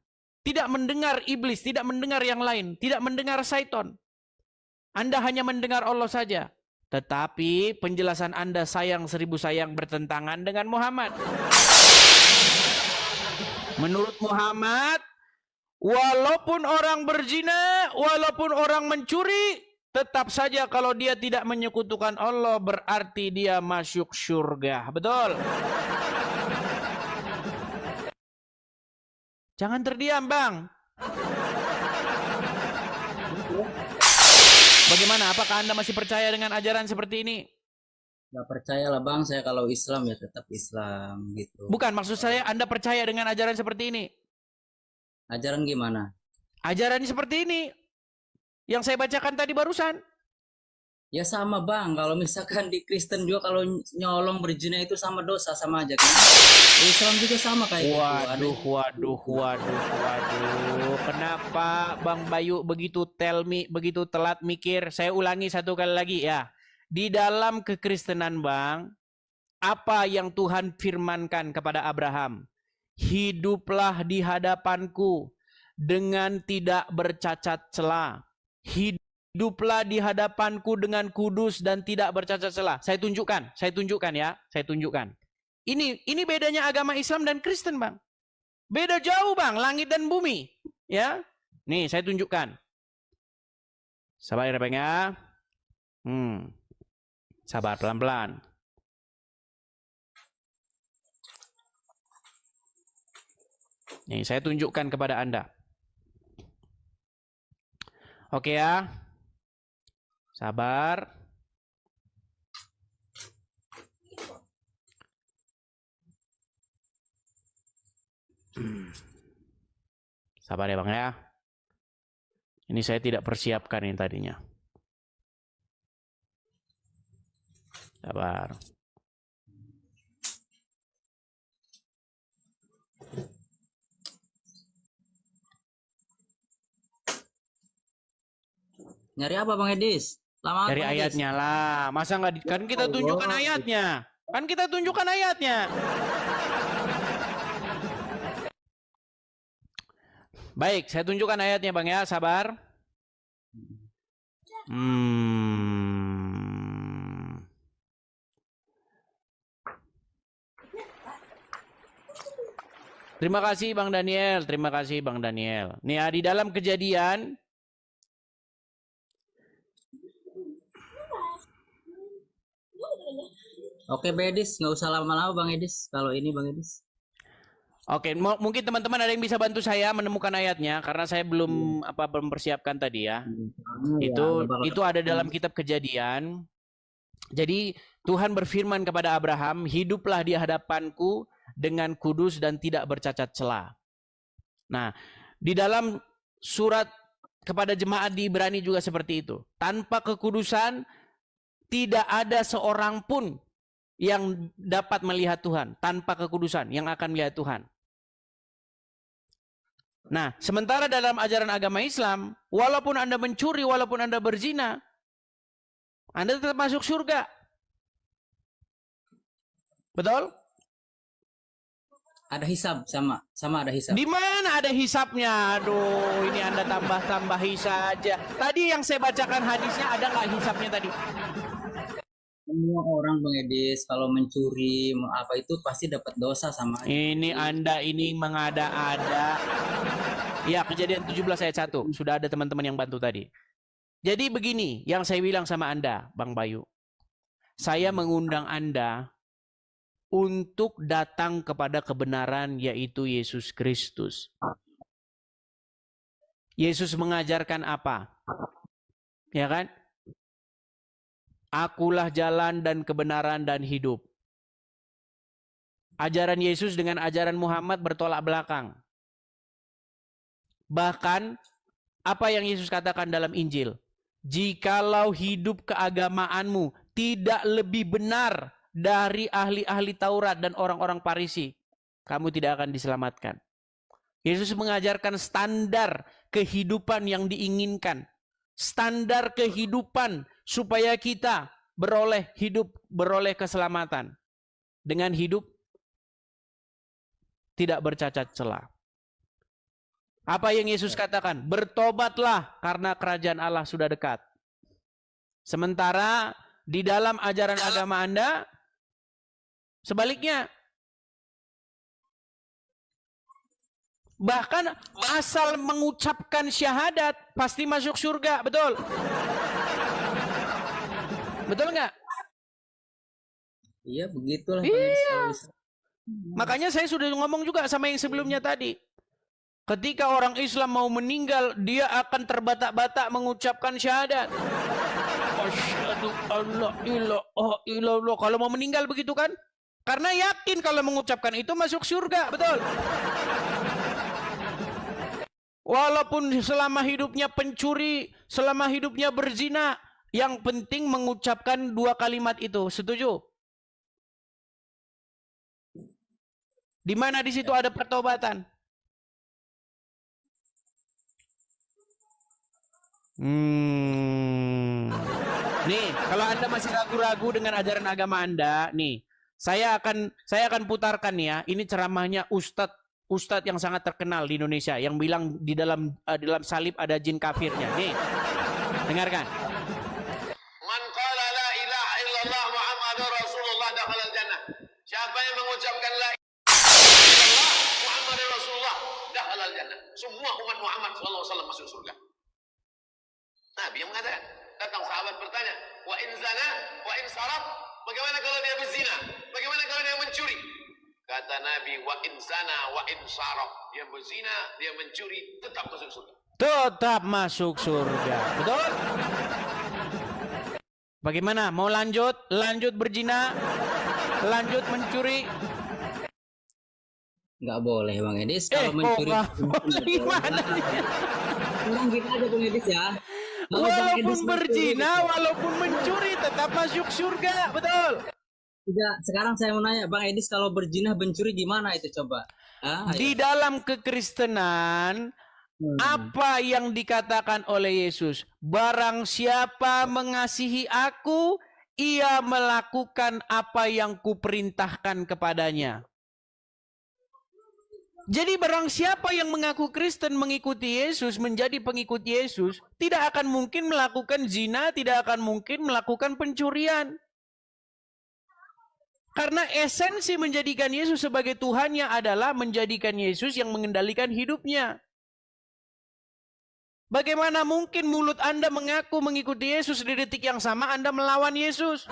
Tidak mendengar iblis, tidak mendengar yang lain, tidak mendengar syaitan. Anda hanya mendengar Allah saja. Tetapi penjelasan Anda sayang seribu sayang bertentangan dengan Muhammad. Menurut Muhammad, walaupun orang berzina, walaupun orang mencuri, tetap saja kalau dia tidak menyekutukan Allah berarti dia masuk surga. Betul? Jangan terdiam, Bang. Bagaimana? Apakah Anda masih percaya dengan ajaran seperti ini? Gak percaya lah Bang, saya kalau Islam ya tetap Islam gitu. Bukan, maksud saya Anda percaya dengan ajaran seperti ini. Ajaran gimana? Ajaran seperti ini yang saya bacakan tadi barusan. Ya sama Bang, kalau misalkan di Kristen juga kalau nyolong berzina itu sama dosa, sama aja kan. Islam juga sama kayak gitu. Waduh. Kenapa Bang Bayu begitu begitu telat mikir? Saya ulangi satu kali lagi ya. Di dalam kekristenan Bang, apa yang Tuhan firmankan kepada Abraham? Hiduplah di hadapanku dengan tidak bercacat celah. Hiduplah di hadapanku dengan kudus dan tidak bercacat celah. Saya tunjukkan ya. Ini bedanya agama Islam dan Kristen, Bang. Beda jauh, Bang, langit dan bumi, ya. Nih, saya tunjukkan. Sabar ya, Bang ya. Sabar pelan-pelan. Nih, saya tunjukkan kepada Anda. Oke ya. Sabar. Sabar ya Bang ya. Ini saya tidak persiapkan yang tadinya. Sabar. Nyari apa Bang Edis? Lama Dari Bang Edis. ayatnya lah. Masa nggak kan kita tunjukkan ayatnya. Kan kita tunjukkan ayatnya. Baik, saya tunjukkan ayatnya Bang ya, sabar. Terima kasih Bang Daniel, terima kasih Bang Daniel. Nih di dalam Kejadian Oke Bang Edis, nggak usah lama-lama Bang Edis. Kalau ini Bang Edis. Oke, mungkin teman-teman ada yang bisa bantu saya menemukan ayatnya karena saya belum mempersiapkan tadi ya. Itu ada dalam kitab Kejadian. Jadi Tuhan berfirman kepada Abraham, "Hiduplah di hadapanku dengan kudus dan tidak bercacat celah." Nah, di dalam surat kepada jemaat di Ibrani juga seperti itu. Tanpa kekudusan tidak ada seorang pun yang dapat melihat Tuhan. Tanpa kekudusan yang akan melihat Tuhan. Nah, sementara dalam ajaran agama Islam, walaupun Anda mencuri, walaupun Anda berzina, Anda tetap masuk surga. Betul? Ada hisab sama ada hisab. Di mana ada hisabnya? Aduh, ini Anda tambah-tambahi saja. Tadi yang saya bacakan hadisnya ada nggak hisabnya tadi? Semua orang Bang Edis kalau mencuri apa itu pasti dapat dosa sama. Ini Anda ini mengada-ada. Ya, Kejadian 17 ayat 1. Sudah ada teman-teman yang bantu tadi. Jadi begini yang saya bilang sama Anda, Bang Bayu. Saya mengundang Anda untuk datang kepada kebenaran, yaitu Yesus Kristus. Yesus mengajarkan apa? Ya kan? Akulah jalan dan kebenaran dan hidup. Ajaran Yesus dengan ajaran Muhammad bertolak belakang. Bahkan apa yang Yesus katakan dalam Injil, jikalau hidup keagamaanmu tidak lebih benar dari ahli-ahli Taurat dan orang-orang Farisi, kamu tidak akan diselamatkan. Yesus mengajarkan standar kehidupan yang diinginkan, standar kehidupan supaya kita beroleh hidup, beroleh keselamatan dengan hidup tidak bercacat celah. Apa yang Yesus katakan? Bertobatlah karena kerajaan Allah sudah dekat. Sementara di dalam ajaran agama Anda sebaliknya. Bahkan asal mengucapkan syahadat pasti masuk surga, betul? Betul nggak? Iya, begitulah. Iya. Makanya saya sudah ngomong juga sama yang sebelumnya tadi. Ketika orang Islam mau meninggal, dia akan terbatak-batak mengucapkan syahadat. Asyhadu alla ilaha illallah. Kalau mau meninggal begitu kan? Karena yakin kalau mengucapkan itu masuk surga, betul? Walaupun selama hidupnya pencuri, selama hidupnya berzina, yang penting mengucapkan dua kalimat itu. Setuju? Di mana di situ ada pertobatan? Nih, kalau Anda masih ragu-ragu dengan ajaran agama Anda, nih, saya akan putarkan ya. Ini ceramahnya Ustadz yang sangat terkenal di Indonesia yang bilang di dalam salib ada jin kafirnya. Nih, dengarkan. Man qala la ilaha illallah Muhammadur Rasulullah dakhala al-jannah. Siapa yang mengucapkan la ilaha illallah Muhammadur Rasulullah dakhala al-jannah. Semua umat Muhammad sallallahu alaihi wasallam masuk surga. Nabi yang mengatakan, datang sahabat bertanya, wa in zana wa in saraf, bagaimana kalau dia berzina? Bagaimana kalau dia mencuri? Kata Nabi, wa in zana wa in saraq. Dia berzina, dia mencuri, tetap masuk surga. Tetap masuk surga. Betul? Bagaimana? Mau lanjut? Lanjut berzina? Lanjut mencuri? Nggak boleh Bang Edis kalau mencuri. Gimana? Ngomong gitu aja Bang Edis ya. Walaupun berzina, walaupun mencuri, tetap masuk surga. Betul? Tidak, sekarang saya mau nanya Bang Edis, kalau berzina mencuri gimana itu coba? Di dalam kekristenan, apa yang dikatakan oleh Yesus? Barang siapa mengasihi aku, ia melakukan apa yang kuperintahkan kepadanya. Jadi barang siapa yang mengaku Kristen, mengikuti Yesus, menjadi pengikut Yesus, tidak akan mungkin melakukan zina, tidak akan mungkin melakukan pencurian. Karena esensi menjadikan Yesus sebagai Tuhannya adalah menjadikan Yesus yang mengendalikan hidupnya. Bagaimana mungkin mulut Anda mengaku mengikuti Yesus, di detik yang sama Anda melawan Yesus?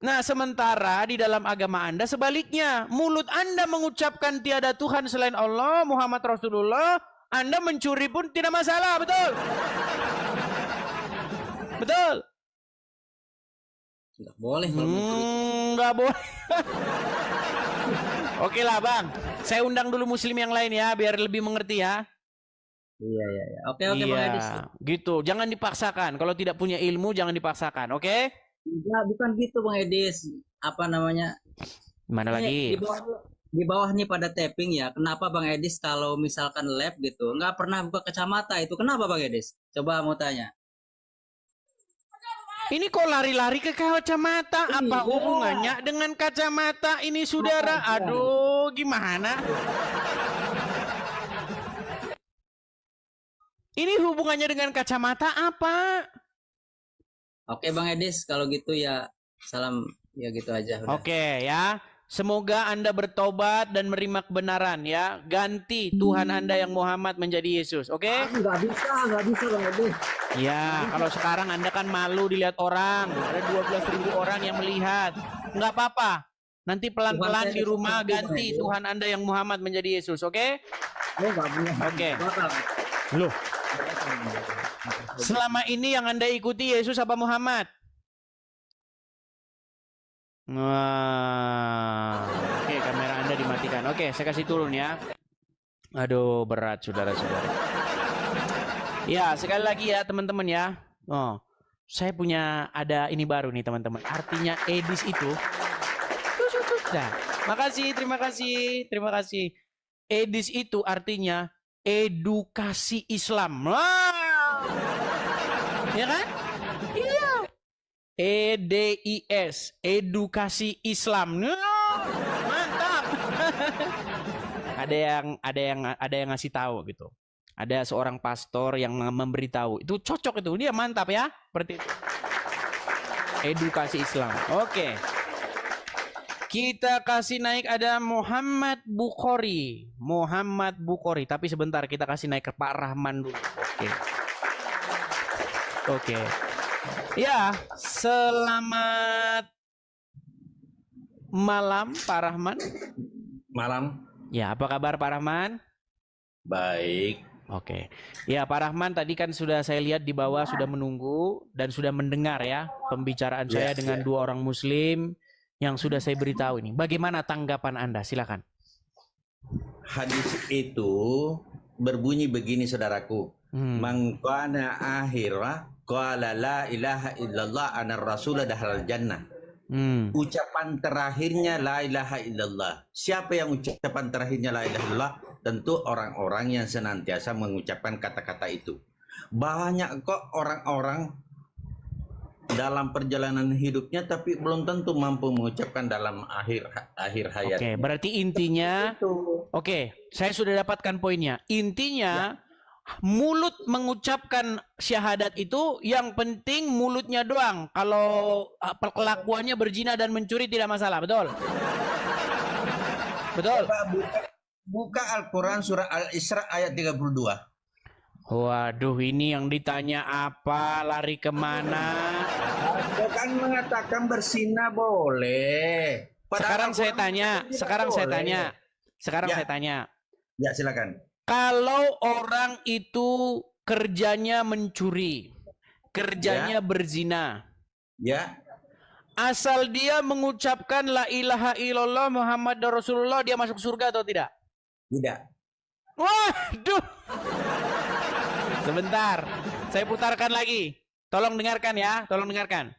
Nah, sementara di dalam agama Anda sebaliknya, mulut Anda mengucapkan tiada Tuhan selain Allah, Muhammad Rasulullah, Anda mencuri pun tidak masalah, betul? Betul? Nggak boleh kalau mencuri. Nggak boleh. Oke lah Bang, saya undang dulu muslim yang lain ya, biar lebih mengerti ya. Iya. Oke Bang Edis. Gitu, jangan dipaksakan. Kalau tidak punya ilmu, jangan dipaksakan, oke? Enggak, bukan gitu Bang Edis. Apa namanya? Mana lagi? Di bawah nih pada tapping ya. Kenapa Bang Edis kalau misalkan lab gitu nggak pernah buka kacamata itu? Kenapa Bang Edis? Coba mau tanya. Ini kok lari-lari ke kacamata? Apa hubungannya dengan kacamata ini saudara? Aduh, gimana? Ini hubungannya dengan kacamata apa? Oke Bang Edis, kalau gitu ya salam ya gitu aja. Udah. Oke ya, semoga Anda bertobat dan menerima kebenaran ya. Ganti Tuhan Anda yang Muhammad menjadi Yesus, oke? Nggak bisa Bang Edis. Ya, kalau sekarang Anda kan malu dilihat orang, ada 12.000 orang yang melihat. Nggak apa-apa, nanti pelan-pelan di rumah ganti Tuhan Anda yang Muhammad menjadi Yesus, oke? Oke. Loh. Selama ini yang Anda ikuti Yesus apa Muhammad? Oke, kamera Anda dimatikan. Oke, saya kasih turun ya. Aduh, berat saudara-saudara. Ya, sekali lagi ya teman-teman ya. Oh, saya punya ada ini baru nih teman-teman. Artinya edis itu. Nah, terima kasih. Edis itu artinya edukasi Islam. Ya kan? Iya. EDIS, edukasi Islam. Mantap. ada yang ngasih tahu gitu. Ada seorang pastor yang memberitahu. Itu cocok itu. Dia mantap ya. Seperti itu. Edukasi Islam. Oke. Kita kasih naik ada Muhammad Bukhari. Tapi sebentar kita kasih naik ke Pak Rahman dulu. Oke. Ya, selamat malam Pak Rahman. Malam. Ya, apa kabar Pak Rahman? Baik. Oke. Ya, Pak Rahman tadi kan sudah saya lihat di bawah sudah menunggu dan sudah mendengar ya pembicaraan saya dengan dua orang muslim yang sudah saya beritahu ini. Bagaimana tanggapan Anda? Silakan. Hadis itu berbunyi begini saudaraku. Man kana akhirah qala la ilaha illallah anar rasul dahalal jannah. Ucapan terakhirnya la ilaha illallah. Siapa yang ucapan terakhirnya la ilaha illallah? Tentu orang-orang yang senantiasa mengucapkan kata-kata itu. Banyak kok orang-orang dalam perjalanan hidupnya tapi belum tentu mampu mengucapkan dalam akhir hayat. Oke, berarti intinya saya sudah dapatkan poinnya. Intinya mulut mengucapkan syahadat itu yang penting mulutnya doang. Kalau kelakuannya berzina dan mencuri tidak masalah, betul? Betul. Buka Al-Quran surah Al-Isra ayat 32. Waduh, ini yang ditanya apa? Lari kemana? Kau kan mengatakan berzina boleh. Sekarang saya tanya, Ya. saya tanya. Ya, silakan. Kalau orang itu kerjanya mencuri, kerjanya berzina, Ya. asal dia mengucapkan la ilaha illallah Muhammad Rasulullah, dia masuk surga atau tidak? Tidak. Waduh. Sebentar, saya putarkan lagi. Tolong dengarkan ya, tolong dengarkan.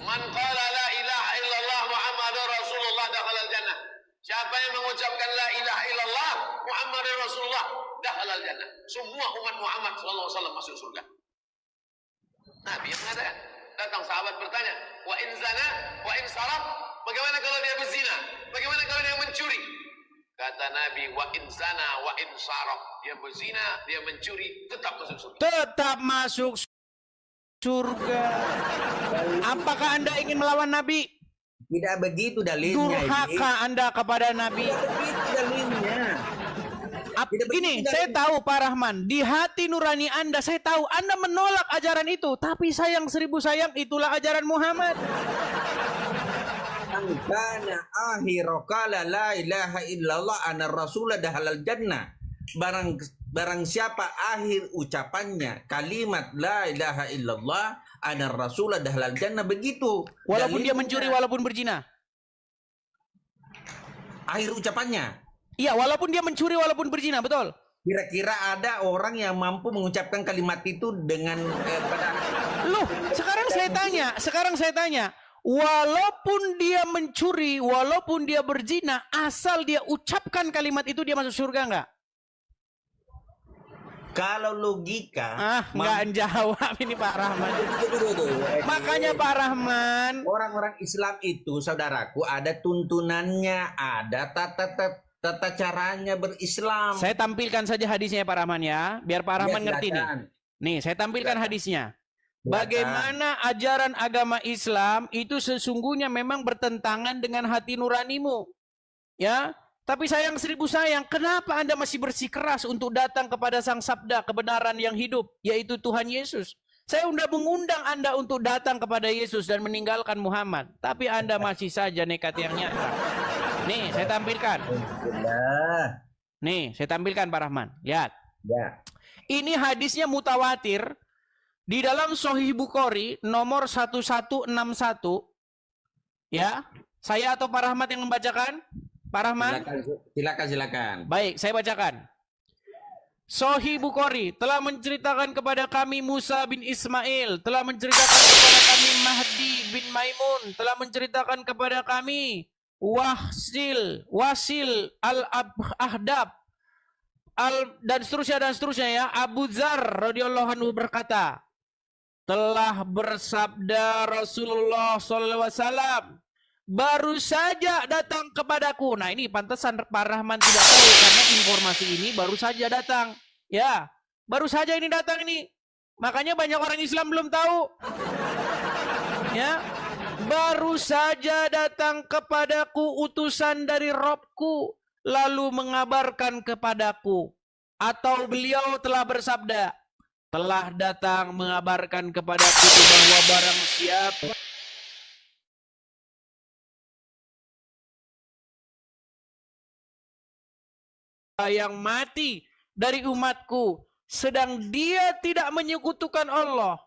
Man qala la ilaha illallah Muhammadur Rasulullah dakhalal jannah. Siapa yang mengucapkan la ilaha illallah Muhammadur Rasulullah dakhalal jannah. Semua umat Muhammad sallallahu alaihi wasallam masuk surga. Nabi yang mengatakan. Datang sahabat bertanya, wa in zana wa in saraq, bagaimana kalau dia berzina? Bagaimana kalau dia mencuri? Kata Nabi, wa in zana wa in saraq, dia berzina, dia mencuri, tetap masuk surga. Tetap masuk surga. Apakah Anda ingin melawan Nabi? Tidak begitu dalilnya. Durhaka Anda kepada Nabi. Tidak begitu dalilnya. Ini saya tahu Pak Rahman, di hati nurani Anda saya tahu Anda menolak ajaran itu, tapi sayang seribu sayang itulah ajaran Muhammad. Kana akhiru qala la ilaha illallah ana rasul dahalal jannah. Barang siapa akhir ucapannya kalimat la ilaha illallah ana rasul dahalal jannah, begitu. Walaupun dia mencuri, walaupun berzina. Akhir ucapannya. Iya, walaupun dia mencuri, walaupun berzina, betul. Kira-kira ada orang yang mampu mengucapkan kalimat itu dengan Loh, sekarang saya tanya, walaupun dia mencuri, walaupun dia berzina, asal dia ucapkan kalimat itu, dia masuk surga enggak? Kalau logika, nggak jawab ini Pak Rahman. Makanya Pak Rahman, orang-orang Islam itu, saudaraku, ada tuntunannya, ada tata caranya berislam. Saya tampilkan saja hadisnya Pak Rahman ya, biar Pak Rahman ngerti nih. Nih, saya tampilkan hadisnya. Bagaimana ajaran agama Islam itu sesungguhnya memang bertentangan dengan hati nuranimu. Ya, tapi sayang seribu sayang, kenapa Anda masih bersikeras untuk datang kepada Sang Sabda kebenaran yang hidup, yaitu Tuhan Yesus? Saya sudah mengundang Anda untuk datang kepada Yesus dan meninggalkan Muhammad, tapi Anda masih saja nekat yang nyata. Nih, saya tampilkan. Nih, saya tampilkan Pak Rahman. Lihat. Ya. Ini hadisnya mutawatir di dalam Sahih Bukhari nomor 1161. Ya. Saya atau Pak Rahmat yang membacakan? Pak Rahman? Silakan. Baik, saya bacakan. Sahih Bukhari telah menceritakan kepada kami Musa bin Ismail, telah menceritakan kepada kami Mahdi bin Maimun, telah menceritakan kepada kami Wasil al-Ahdab dan seterusnya ya. Abu Dzar radhiyallahu anhu berkata, telah bersabda Rasulullah SAW, baru saja datang kepadaku. Nah, ini pantesan Pak Rahman tidak tahu karena informasi ini baru saja datang. Ya, baru saja ini datang ini. Makanya banyak orang Islam belum tahu. Ya. Baru saja datang kepadaku utusan dari Robku, lalu mengabarkan kepadaku, atau beliau telah bersabda, telah datang mengabarkan kepadaku bahwa barang siapa yang mati dari umatku, sedang dia tidak menyekutukan Allah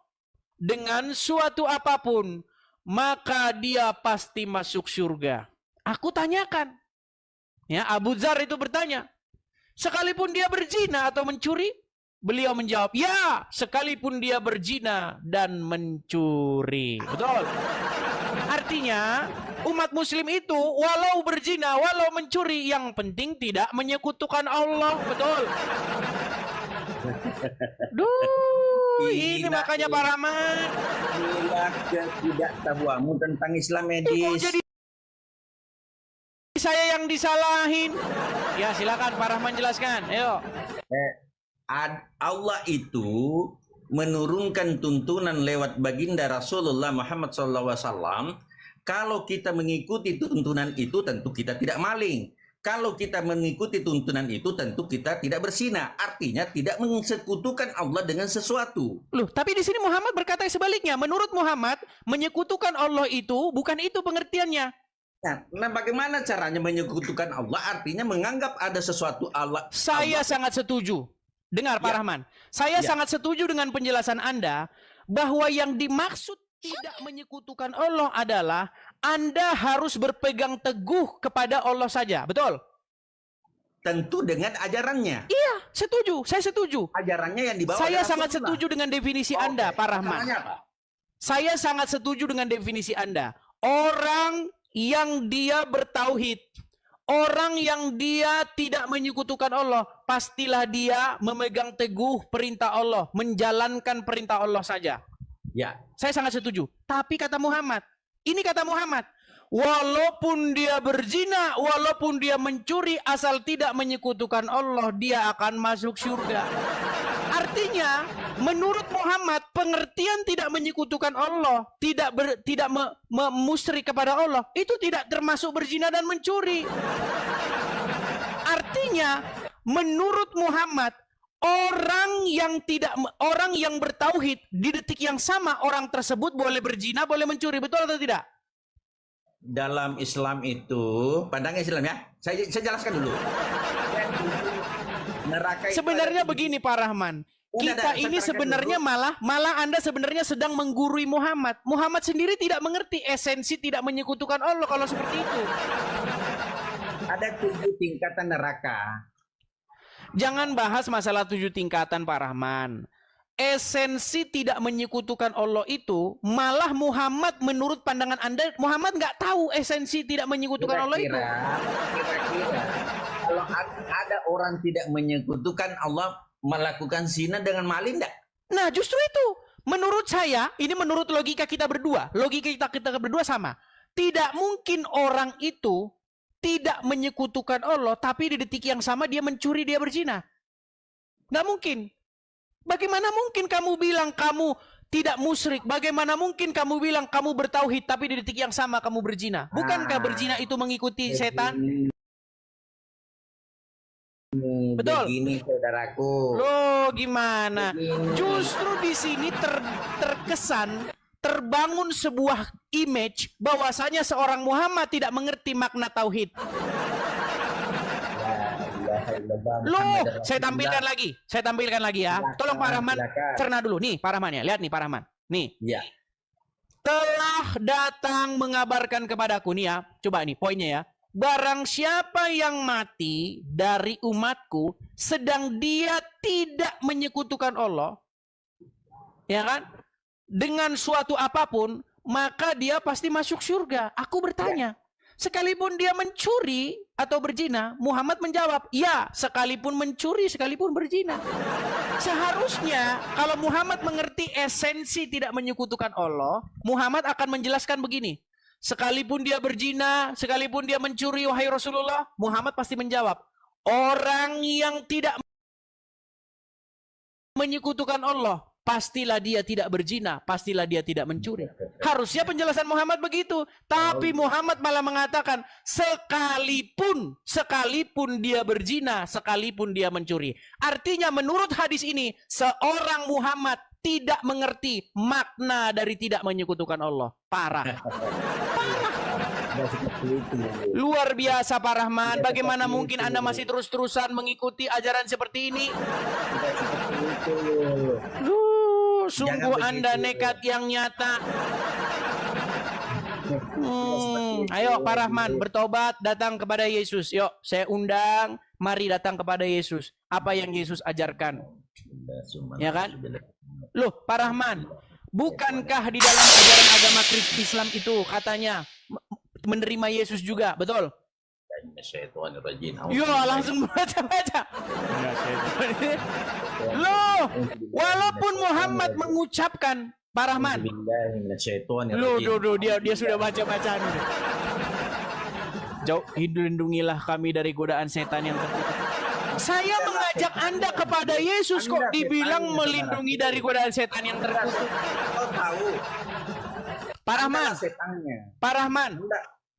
dengan suatu apapun, maka dia pasti masuk surga. Aku tanyakan. Ya, Abu Dzar itu bertanya, sekalipun dia berzina atau mencuri? Beliau menjawab, ya, sekalipun dia berzina dan mencuri. Betul. Artinya, umat muslim itu walau berzina, walau mencuri, yang penting tidak menyekutukan Allah. Betul. Ini makanya Pak Rahman. Inilah ketidaktahuanmu tentang Islam medis. Jadi saya yang disalahin. Ya, silakan Pak Rahman jelaskan. Ayo. Allah itu menurunkan tuntunan lewat baginda Rasulullah Muhammad SAW. Kalau kita mengikuti tuntunan itu, tentu kita tidak maling. Kalau kita mengikuti tuntunan itu, tentu kita tidak berzina. Artinya tidak mensekutukan Allah dengan sesuatu. Loh, tapi di sini Muhammad berkata sebaliknya. Menurut Muhammad, menyekutukan Allah itu bukan itu pengertiannya. Nah, bagaimana caranya menyekutukan Allah? Artinya menganggap ada sesuatu Allah. Saya sangat setuju. Dengar Pak Rahman. Saya sangat setuju dengan penjelasan Anda bahwa yang dimaksud tidak menyekutukan Allah adalah Anda harus berpegang teguh kepada Allah saja. Betul? Tentu dengan ajarannya. Iya, setuju. Saya setuju. Ajarannya yang dibawa. Saya sangat setuju dengan definisi Anda, Pak Rahman. Saya sangat setuju dengan definisi Anda. Orang yang dia bertauhid, orang yang dia tidak menyekutukan Allah, pastilah dia memegang teguh perintah Allah, menjalankan perintah Allah saja. Ya. Saya sangat setuju. Tapi kata Muhammad, ini kata Muhammad, walaupun dia berzina, walaupun dia mencuri, asal tidak menyekutukan Allah, dia akan masuk surga. Artinya, menurut Muhammad, pengertian tidak menyekutukan Allah, tidak musyrik kepada Allah, itu tidak termasuk berzina dan mencuri. Artinya, menurut Muhammad, orang yang bertauhid di detik yang sama orang tersebut boleh berzina, boleh mencuri, betul atau tidak? Dalam Islam itu, pandangan Islam ya. Saya jelaskan dulu. Neraka itu sebenarnya begini Pak Rahman. Kita ini sebenarnya malah Anda sebenarnya sedang menggurui Muhammad. Muhammad sendiri tidak mengerti esensi tidak menyekutukan Allah kalau seperti itu. Ada 7 tingkatan neraka. Jangan bahas masalah 7 tingkatan Pak Rahman. Esensi tidak menyekutukan Allah itu malah Muhammad menurut pandangan Anda, Muhammad nggak tahu esensi tidak menyekutukan Allah itu. Kira-kira kalau ada orang tidak menyekutukan Allah melakukan zina dengan maling enggak? Nah justru itu. Menurut saya, ini menurut logika kita berdua. Logika kita berdua sama. Tidak mungkin orang itu tidak menyekutukan Allah, tapi di detik yang sama dia mencuri, dia berzina. Nggak mungkin. Bagaimana mungkin kamu bilang kamu tidak musyrik? Bagaimana mungkin kamu bilang kamu bertauhid, tapi di detik yang sama kamu berzina? Bukankah berzina itu mengikuti setan? Betul. Begini saudaraku. Loh gimana? Justru di sini terkesan terbangun sebuah image bahwasanya seorang Muhammad tidak mengerti makna tauhid. Loh, saya tampilkan lagi ya. Tolong Pak Rahman cerna dulu nih, Pak Rahman ya. Lihat nih Pak Rahman. Nih. Ya. Telah datang mengabarkan kepadaku nih ya. Coba nih poinnya ya. Barang siapa yang mati dari umatku sedang dia tidak menyekutukan Allah, ya kan? Dengan suatu apapun, maka dia pasti masuk surga. Aku bertanya, sekalipun dia mencuri atau berzina, Muhammad menjawab, ya, sekalipun mencuri, sekalipun berzina. Seharusnya kalau Muhammad mengerti esensi tidak menyekutukan Allah, Muhammad akan menjelaskan begini. Sekalipun dia berzina, sekalipun dia mencuri, wahai Rasulullah, Muhammad pasti menjawab, orang yang tidak menyekutukan Allah, pastilah dia tidak berzina, pastilah dia tidak mencuri. Harusnya penjelasan Muhammad begitu. Tapi Muhammad malah mengatakan, sekalipun dia berzina, sekalipun dia mencuri. Artinya menurut hadis ini, seorang Muhammad tidak mengerti makna dari tidak menyekutukan Allah. Parah. Luar biasa Pak Rahman. Bagaimana mungkin Anda masih terus-terusan mengikuti ajaran seperti ini? Sungguh Anda nekat yang nyata. Ayo Pak Rahman, bertobat, datang kepada Yesus. Yuk, saya undang, mari datang kepada Yesus. Apa yang Yesus ajarkan? Ya kan? Loh, Pak Rahman, bukankah di dalam ajaran agama Kristen Islam itu katanya menerima Yesus juga, betul? Yo, langsung baca-baca. Loh, walaupun Muhammad mengucapkan, Pak Rahman. Loh, dia sudah baca-baca. Lindungilah kami dari godaan setan yang terkutuk. Saya mengajak Anda kepada Yesus, kok dibilang melindungi dari godaan setan yang terkutuk. Pak Rahman,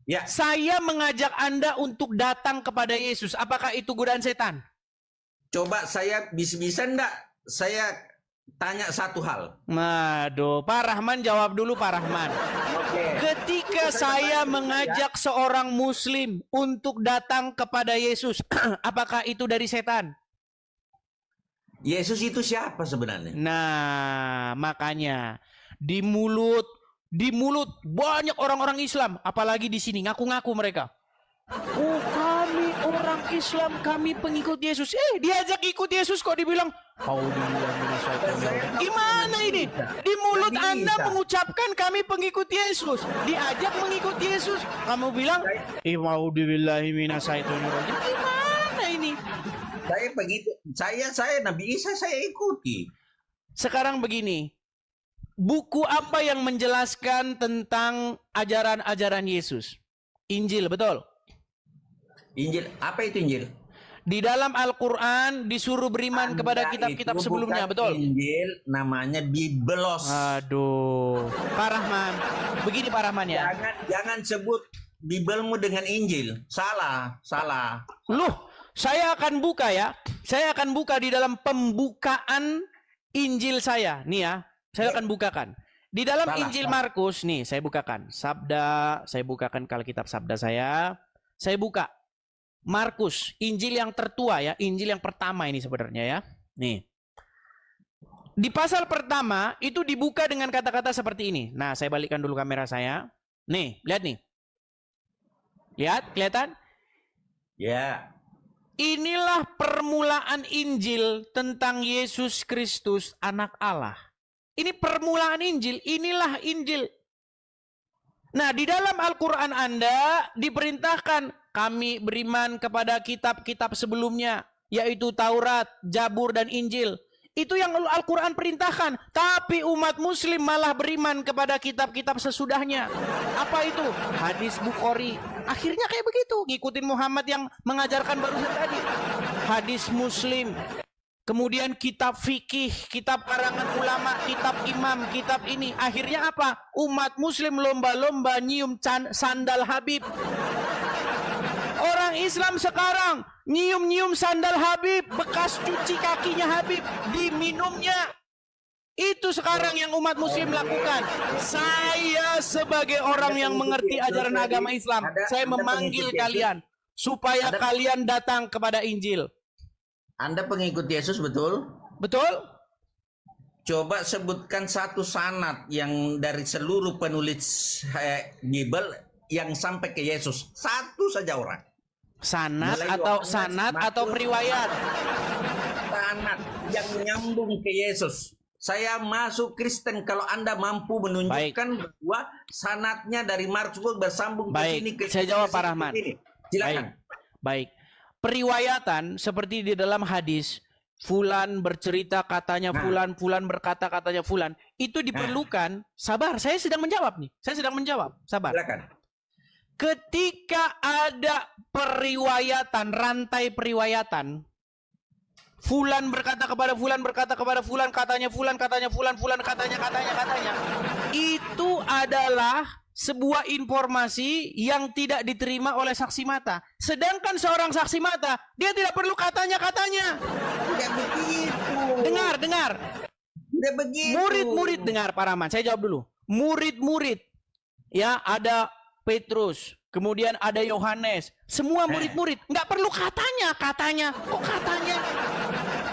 Ya. Saya mengajak Anda untuk datang kepada Yesus. Apakah itu godaan setan? Coba saya bisa enggak saya tanya satu hal. Aduh, Pak Rahman jawab dulu, Pak Rahman. Ketika saya mengajak seorang muslim untuk datang kepada Yesus, apakah itu dari setan? Yesus itu siapa sebenarnya? Nah, makanya di mulut banyak orang-orang Islam, apalagi di sini ngaku-ngaku mereka. Oh, kami orang Islam, kami pengikut Yesus. Diajak ikut Yesus kok dibilang, gimana ini? Di mulut Anda mengucapkan kami pengikut Yesus, diajak mengikut Yesus, kamu bilang, gimana ini? Saya begitu, saya Nabi Isa saya ikuti. Sekarang begini, buku apa yang menjelaskan tentang ajaran-ajaran Yesus? Injil, betul? Injil, apa itu Injil? Di dalam Al-Quran disuruh beriman kepada kitab-kitab sebelumnya, betul? Injil namanya Biblos. Aduh, Pak Rahman, begini Pak Rahman ya. Jangan sebut Bibelmu dengan Injil, salah. Loh, saya akan buka ya. Saya akan buka di dalam pembukaan Injil saya. Nih ya, saya akan bukakan. Di dalam Injil Markus, nih saya bukakan. Saya bukakan Alkitab Sabda saya. Saya buka Markus, Injil yang tertua ya. Injil yang pertama ini sebenarnya ya. Nih. Di pasal pertama, itu dibuka dengan kata-kata seperti ini. Nah, saya balikkan dulu kamera saya. Nih, lihat nih. Lihat, kelihatan? Ya. Inilah permulaan Injil tentang Yesus Kristus anak Allah. Ini permulaan Injil, inilah Injil. Nah, di dalam Al-Quran Anda diperintahkan kami beriman kepada kitab-kitab sebelumnya, yaitu Taurat, Zabur, dan Injil. Itu yang Al-Quran perintahkan. Tapi umat muslim malah beriman kepada kitab-kitab sesudahnya. Apa itu? Hadis Bukhari. Akhirnya kayak begitu. Ngikutin Muhammad yang mengajarkan barusan tadi. Hadis Muslim. Kemudian kitab fikih, kitab karangan ulama, kitab imam, kitab ini. Akhirnya apa? Umat muslim lomba-lomba nyium sandal Habib. Orang Islam sekarang nyium-nyium sandal Habib, bekas cuci kakinya Habib, diminumnya. Itu sekarang yang umat muslim lakukan. Saya sebagai orang yang mengerti ajaran agama Islam, saya memanggil kalian supaya kalian datang kepada Injil. Anda pengikut Yesus, betul? Betul. Coba sebutkan satu sanad yang dari seluruh penulis Bible yang sampai ke Yesus. Satu saja orang. Sanad atau periwayat? Sanad yang menyambung ke Yesus. Saya masuk Kristen kalau Anda mampu menunjukkan bahwa sanadnya dari Markus bersambung ke sini. Saya jawab Pak Rahman. Silakan. Baik. Periwayatan seperti di dalam hadis, fulan bercerita katanya fulan, fulan berkata katanya fulan, itu diperlukan. Sabar, saya sedang menjawab nih. Saya sedang menjawab. Sabar. Silakan. Ketika ada periwayatan, rantai periwayatan, fulan berkata kepada fulan, katanya fulan, fulan katanya, itu adalah sebuah informasi yang tidak diterima oleh saksi mata. Sedangkan seorang saksi mata, dia tidak perlu katanya. Tidak begitu. Dengar. Tidak begitu. Murid-murid, dengar Pak Rahman, saya jawab dulu. Murid-murid, ya ada Petrus, kemudian ada Yohanes, semua murid-murid, nggak perlu katanya. Kok katanya?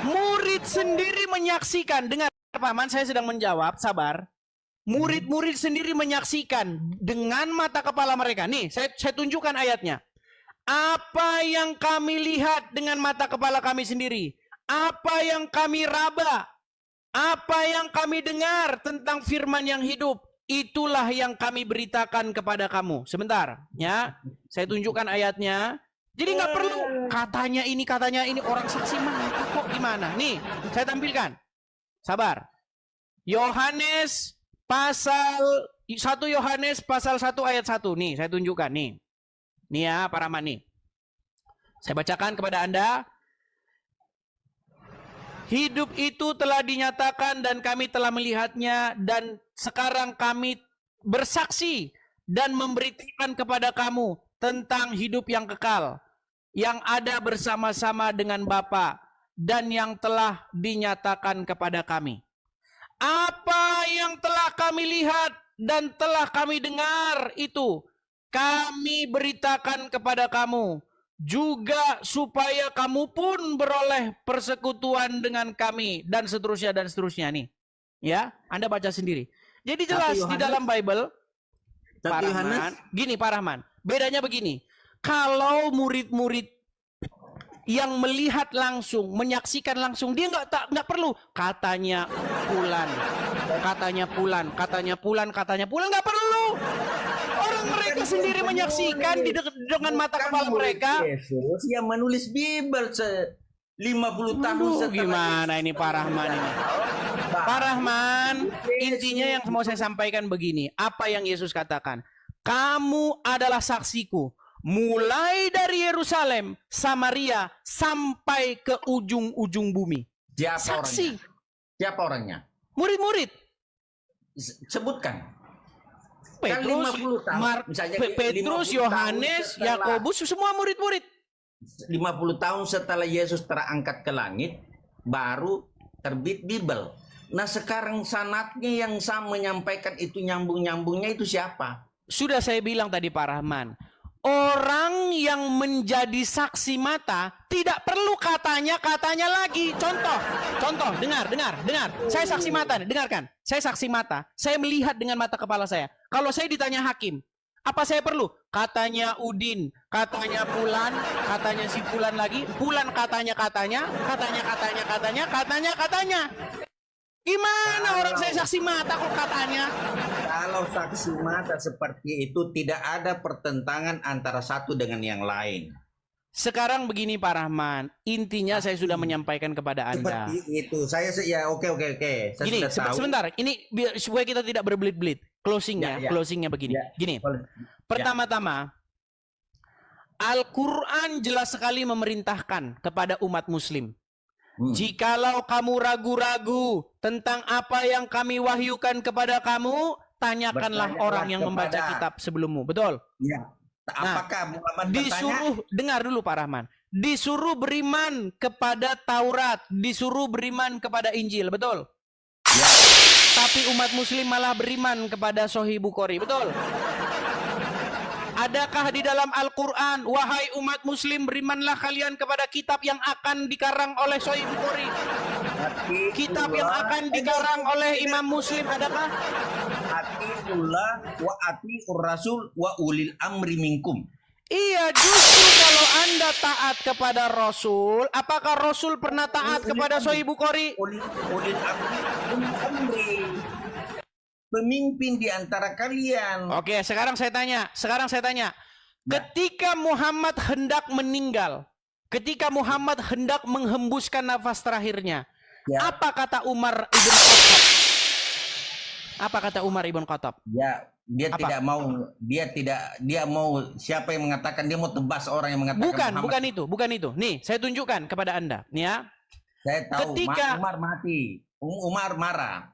Murid sendiri menyaksikan. Dengar Pak Rahman, saya sedang menjawab, sabar. Murid-murid sendiri menyaksikan dengan mata kepala mereka. Nih, saya tunjukkan ayatnya. Apa yang kami lihat dengan mata kepala kami sendiri, apa yang kami raba, apa yang kami dengar tentang firman yang hidup, itulah yang kami beritakan kepada kamu. Sebentar, ya. Saya tunjukkan ayatnya. Jadi nggak perlu katanya ini orang saksi mata kok gimana? Nih, saya tampilkan. Sabar. Yohanes pasal 1 Yohanes pasal 1 ayat 1. Nih, saya tunjukkan nih. Nih ya, Pak Rahman nih. Saya bacakan kepada Anda. Hidup itu telah dinyatakan dan kami telah melihatnya dan sekarang kami bersaksi dan memberitakan kepada kamu tentang hidup yang kekal, yang ada bersama-sama dengan Bapa dan yang telah dinyatakan kepada kami. Apa yang telah kami lihat dan telah kami dengar itu kami beritakan kepada kamu, juga supaya kamu pun beroleh persekutuan dengan kami, dan seterusnya nih. Ya, Anda baca sendiri. Jadi jelas di dalam Bible, Pak Rahman, gini Pak Rahman, bedanya begini. Kalau murid-murid yang melihat langsung, menyaksikan langsung, dia nggak perlu katanya Fulan, nggak perlu. Orang mereka sendiri menyaksikan dengan mata kepala mereka. Yesus yang menulis Bible 50 tahun setelah. Gimana ini Pak Rahman ini? Pak Rahman, intinya yang mau saya sampaikan begini. Apa yang Yesus katakan? Kamu adalah saksiku. Mulai dari Yerusalem, Samaria, sampai ke ujung-ujung bumi. Saksi. Siapa orangnya? Murid-murid. Sebutkan. Petrus, Petrus, Yohanes, Yakobus, semua murid-murid. 50 tahun setelah Yesus terangkat ke langit, baru terbit Bible. Nah sekarang sanatnya yang menyampaikan itu nyambung-nyambungnya itu siapa? Sudah saya bilang tadi Pak Rahman, orang yang menjadi saksi mata tidak perlu katanya lagi. Contoh, dengar. Saya saksi mata, dengarkan. Saya saksi mata, saya melihat dengan mata kepala saya. Kalau saya ditanya hakim, apa saya perlu? Katanya Udin, katanya Fulan, katanya si Fulan lagi, Fulan katanya. Gimana orang saya saksi mata kok katanya? Kalau saksi mata seperti itu tidak ada pertentangan antara satu dengan yang lain. Sekarang begini Pak Rahman, intinya saya sudah menyampaikan kepada Anda. Seperti itu. Saya ya oke. Saya gini, sudah tahu. Sebentar, ini supaya kita tidak berbelit-belit. Closingnya begini. Gini. Pertama-tama, Al-Quran jelas sekali memerintahkan kepada umat muslim. Jikalau kamu ragu-ragu tentang apa yang kami wahyukan kepada kamu, tanyakanlah orang yang membaca kitab sebelummu. Betul? Ya. Apakah Muhammad disuruh bertanya? Dengar dulu Pak Rahman. Disuruh beriman kepada Taurat, disuruh beriman kepada Injil, betul? Ya. Tapi umat muslim malah beriman kepada Sahih Bukhari, betul? Adakah di dalam Al-Quran, wahai umat muslim, berimanlah kalian kepada kitab yang akan dikarang oleh Sahih Bukhari? Kitab yang akan dikarang oleh Imam Muslim, adakah? Atiullah wa atiur rasul wa ulil amri minkum. Iya, justru kalau Anda taat kepada Rasul, apakah Rasul pernah taat kepada Sahih Bukhari? Ulil amri. Pemimpin di antara kalian. Oke, sekarang saya tanya. Ketika Muhammad hendak meninggal, ketika Muhammad hendak menghembuskan nafas terakhirnya, apa kata Umar ibn Khattab? Apa kata Umar ibn Khattab? Ya, dia mau siapa yang mengatakan dia mau tebas orang yang mengatakan bukan itu. Nih, saya tunjukkan kepada Anda, nih ya. Saya tahu ketika Umar mati, Umar marah.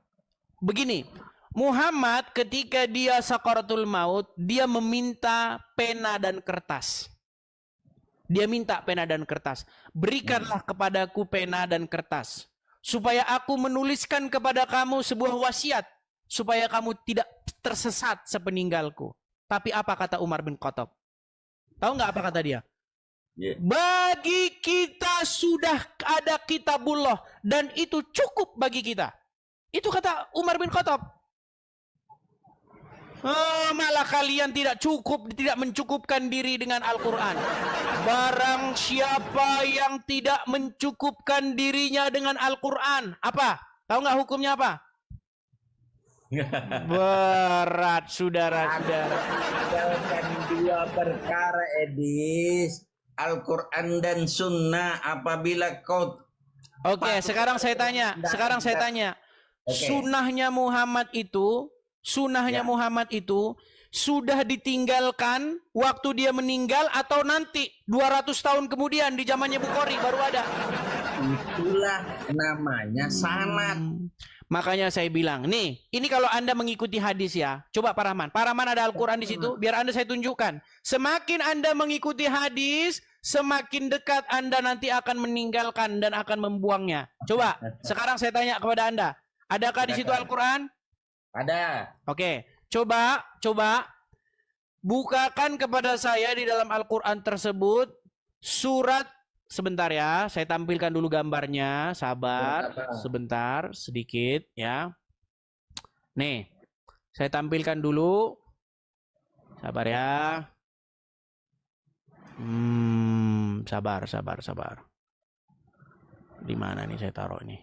Begini, Muhammad ketika dia sakaratul maut, dia meminta pena dan kertas. Berikanlah kepadaku pena dan kertas, supaya aku menuliskan kepada kamu sebuah wasiat, supaya kamu tidak tersesat sepeninggalku. Tapi apa kata Umar bin Khattab? Tahu nggak apa kata dia? Bagi kita sudah ada kitabullah, dan itu cukup bagi kita. Itu kata Umar bin Khattab. Malah kalian tidak mencukupkan diri dengan Al-Quran. Barang siapa yang tidak mencukupkan dirinya dengan Al-Quran, apa? Tahu nggak hukumnya apa? Berat, saudara-saudara. Tinggalkan dua perkara, Edis. Al-Quran dan Sunnah. Apabila kau... Oke, sekarang saya tanya. Sunnahnya Muhammad itu sudah ditinggalkan waktu dia meninggal atau nanti 200 tahun kemudian di zamannya Bukhari baru ada? Itulah namanya sanad. Makanya saya bilang, nih, ini kalau Anda mengikuti hadis ya, coba Pak Rahman. Pak Rahman ada Al-Quran di situ, biar Anda saya tunjukkan. Semakin Anda mengikuti hadis, semakin dekat Anda nanti akan meninggalkan dan akan membuangnya. Coba, sekarang saya tanya kepada Anda, adakah di situ Al-Quran? Ada. Oke, coba bukakan kepada saya di dalam Al-Quran tersebut surat. Sebentar ya, saya tampilkan dulu gambarnya. Sabar, sebentar, sedikit ya. Nih, saya tampilkan dulu. Sabar ya. Sabar. Di mana nih saya taruh ini?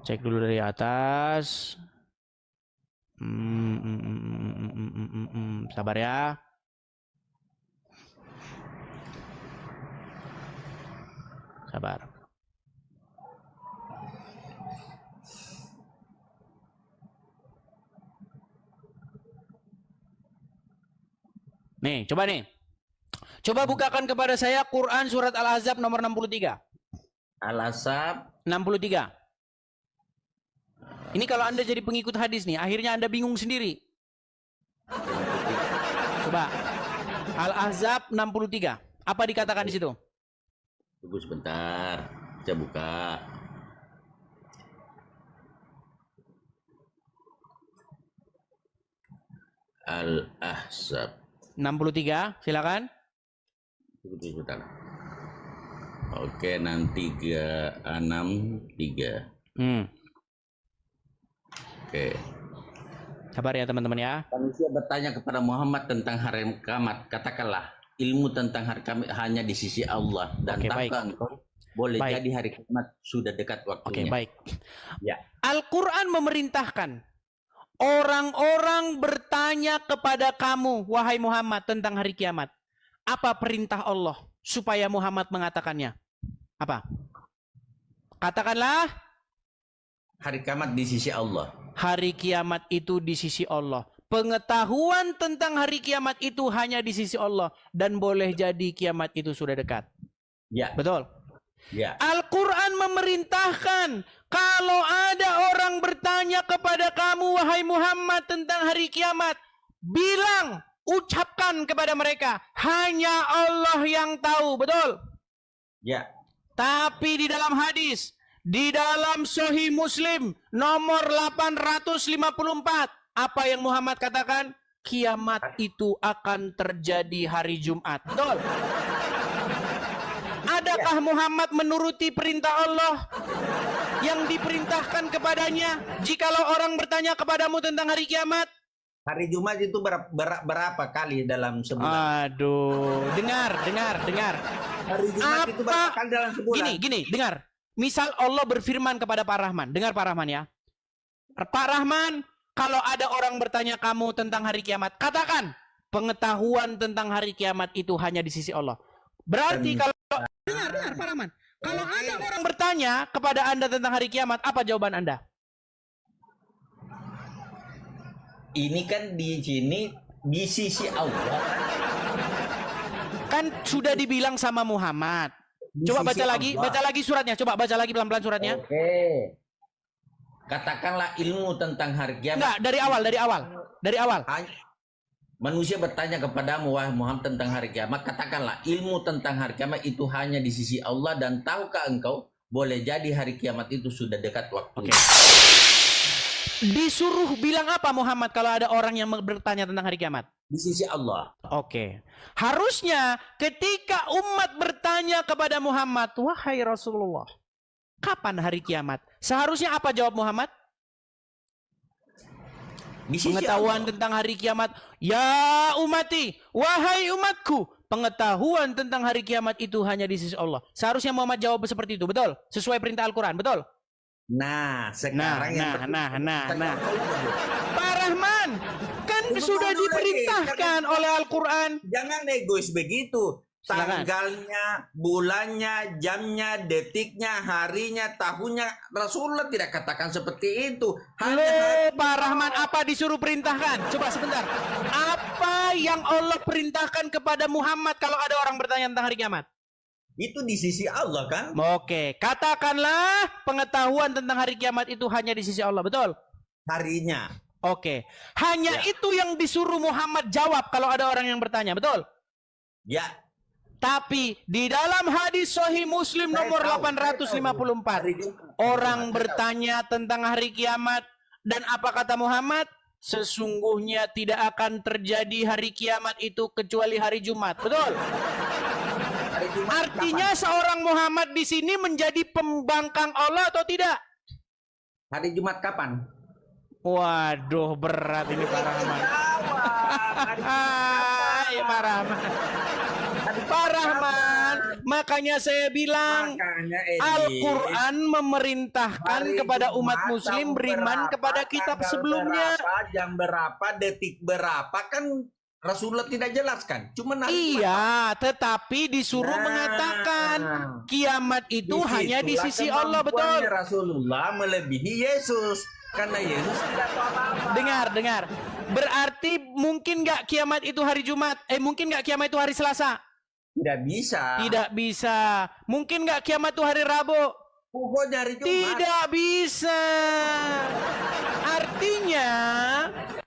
Cek dulu dari atas. Sabar ya. Sabar. Nih, coba nih. Coba bukakan kepada saya Quran surat Al-Ahzab nomor 63. Al-Ahzab 63. Ini kalau Anda jadi pengikut hadis nih, akhirnya Anda bingung sendiri. Coba. Al-Ahzab 63. Apa dikatakan di situ? Tunggu sebentar, saya buka. Al-Ahzab 63, silakan. Tunggu sebentar. Oke, nanti 63. Oke. Sabar ya teman-teman ya. Manusia bertanya kepada Muhammad tentang hari kiamat. Katakanlah, ilmu tentang hari kiamat hanya di sisi Allah, dan tahukah engkau boleh jadi hari kiamat sudah dekat waktunya. Oke, baik. Ya. Al-Quran memerintahkan orang-orang bertanya kepada kamu, wahai Muhammad, tentang hari kiamat. Apa perintah Allah supaya Muhammad mengatakannya? Apa? Katakanlah, hari kiamat di sisi Allah. Hari kiamat itu di sisi Allah. Pengetahuan tentang hari kiamat itu hanya di sisi Allah, dan boleh jadi kiamat itu sudah dekat. Ya. Betul? Ya. Al-Quran memerintahkan, kalau ada orang bertanya kepada kamu, wahai Muhammad, tentang hari kiamat, bilang, ucapkan kepada mereka, hanya Allah yang tahu. Betul? Ya. Tapi di dalam hadis, di dalam Sahih Muslim nomor 854, apa yang Muhammad katakan? Kiamat itu akan terjadi hari Jumat. Betul? Adakah Muhammad menuruti perintah Allah yang diperintahkan kepadanya? Jikalau orang bertanya kepadamu tentang hari kiamat, hari Jumat itu berapa kali dalam sebulan? Aduh, dengar. Hari Jumat itu berapa kali dalam sebulan? Gini, dengar. Misal Allah berfirman kepada Pak Rahman. Dengar Pak Rahman ya. Pak Rahman, kalau ada orang bertanya kamu tentang hari kiamat, katakan, pengetahuan tentang hari kiamat itu hanya di sisi Allah. Berarti kalau dengar Pak Rahman, kalau ada orang bertanya kepada Anda tentang hari kiamat, apa jawaban Anda? Ini kan di sini di sisi Allah. Kan sudah dibilang sama Muhammad. Coba baca lagi suratnya. Coba baca lagi pelan-pelan suratnya. Oke. Katakanlah ilmu tentang hari kiamat. Enggak, dari awal. Manusia bertanya kepadamu, wahai Muhammad, tentang hari kiamat. Katakanlah ilmu tentang hari kiamat itu hanya di sisi Allah, dan tahukah engkau boleh jadi hari kiamat itu sudah dekat waktunya. Disuruh bilang apa Muhammad kalau ada orang yang bertanya tentang hari kiamat? Di sisi Allah. Oke. Harusnya ketika umat bertanya kepada Muhammad, wahai Rasulullah, kapan hari kiamat? Seharusnya apa jawab Muhammad? Pengetahuan tentang hari kiamat, ya umati, wahai umatku, pengetahuan tentang hari kiamat itu hanya di sisi Allah. Seharusnya Muhammad jawab seperti itu, betul? Sesuai perintah Al-Quran, betul? Nah, sekarang Pak Rahman, kan sudah diperintahkan oleh Al-Quran. Jangan egois begitu. Tanggalnya, bulannya, jamnya, detiknya, harinya, tahunnya, Rasulullah tidak katakan seperti itu. Pak Rahman, apa disuruh perintahkan? Coba sebentar. Apa yang Allah perintahkan kepada Muhammad kalau ada orang bertanya tentang hari kiamat? Itu di sisi Allah kan? Oke, katakanlah pengetahuan tentang hari kiamat itu hanya di sisi Allah, betul? Harinya. Oke, hanya itu yang disuruh Muhammad jawab kalau ada orang yang bertanya, betul? Ya. Tapi di dalam hadis Sahih Muslim nomor 854, orang bertanya tentang hari kiamat dan apa kata Muhammad? Sesungguhnya tidak akan terjadi hari kiamat itu kecuali hari Jumat, betul? Artinya seorang Muhammad di sini menjadi pembangkang Allah atau tidak? Hari Jumat kapan? Waduh, berat ini Pak Rahman. Pak Rahman. Pak Rahman, makanya saya bilang Al-Quran memerintahkan kepada umat muslim beriman kepada kitab sebelumnya. Jam berapa, detik berapa, kan Rasulullah tidak jelaskan. Cuma iya, tetapi disuruh mengatakan kiamat itu hanya di sisi Allah, betul? Rasulullah melebihi Yesus. Karena Yesus tidak tahu apa-apa. Dengar. Berarti mungkin nggak kiamat itu hari Jumat? Mungkin nggak kiamat itu hari Selasa? Tidak bisa. Tidak bisa. Mungkin nggak kiamat itu hari Rabu? Pokoknya hari Jumat. Tidak bisa. Artinya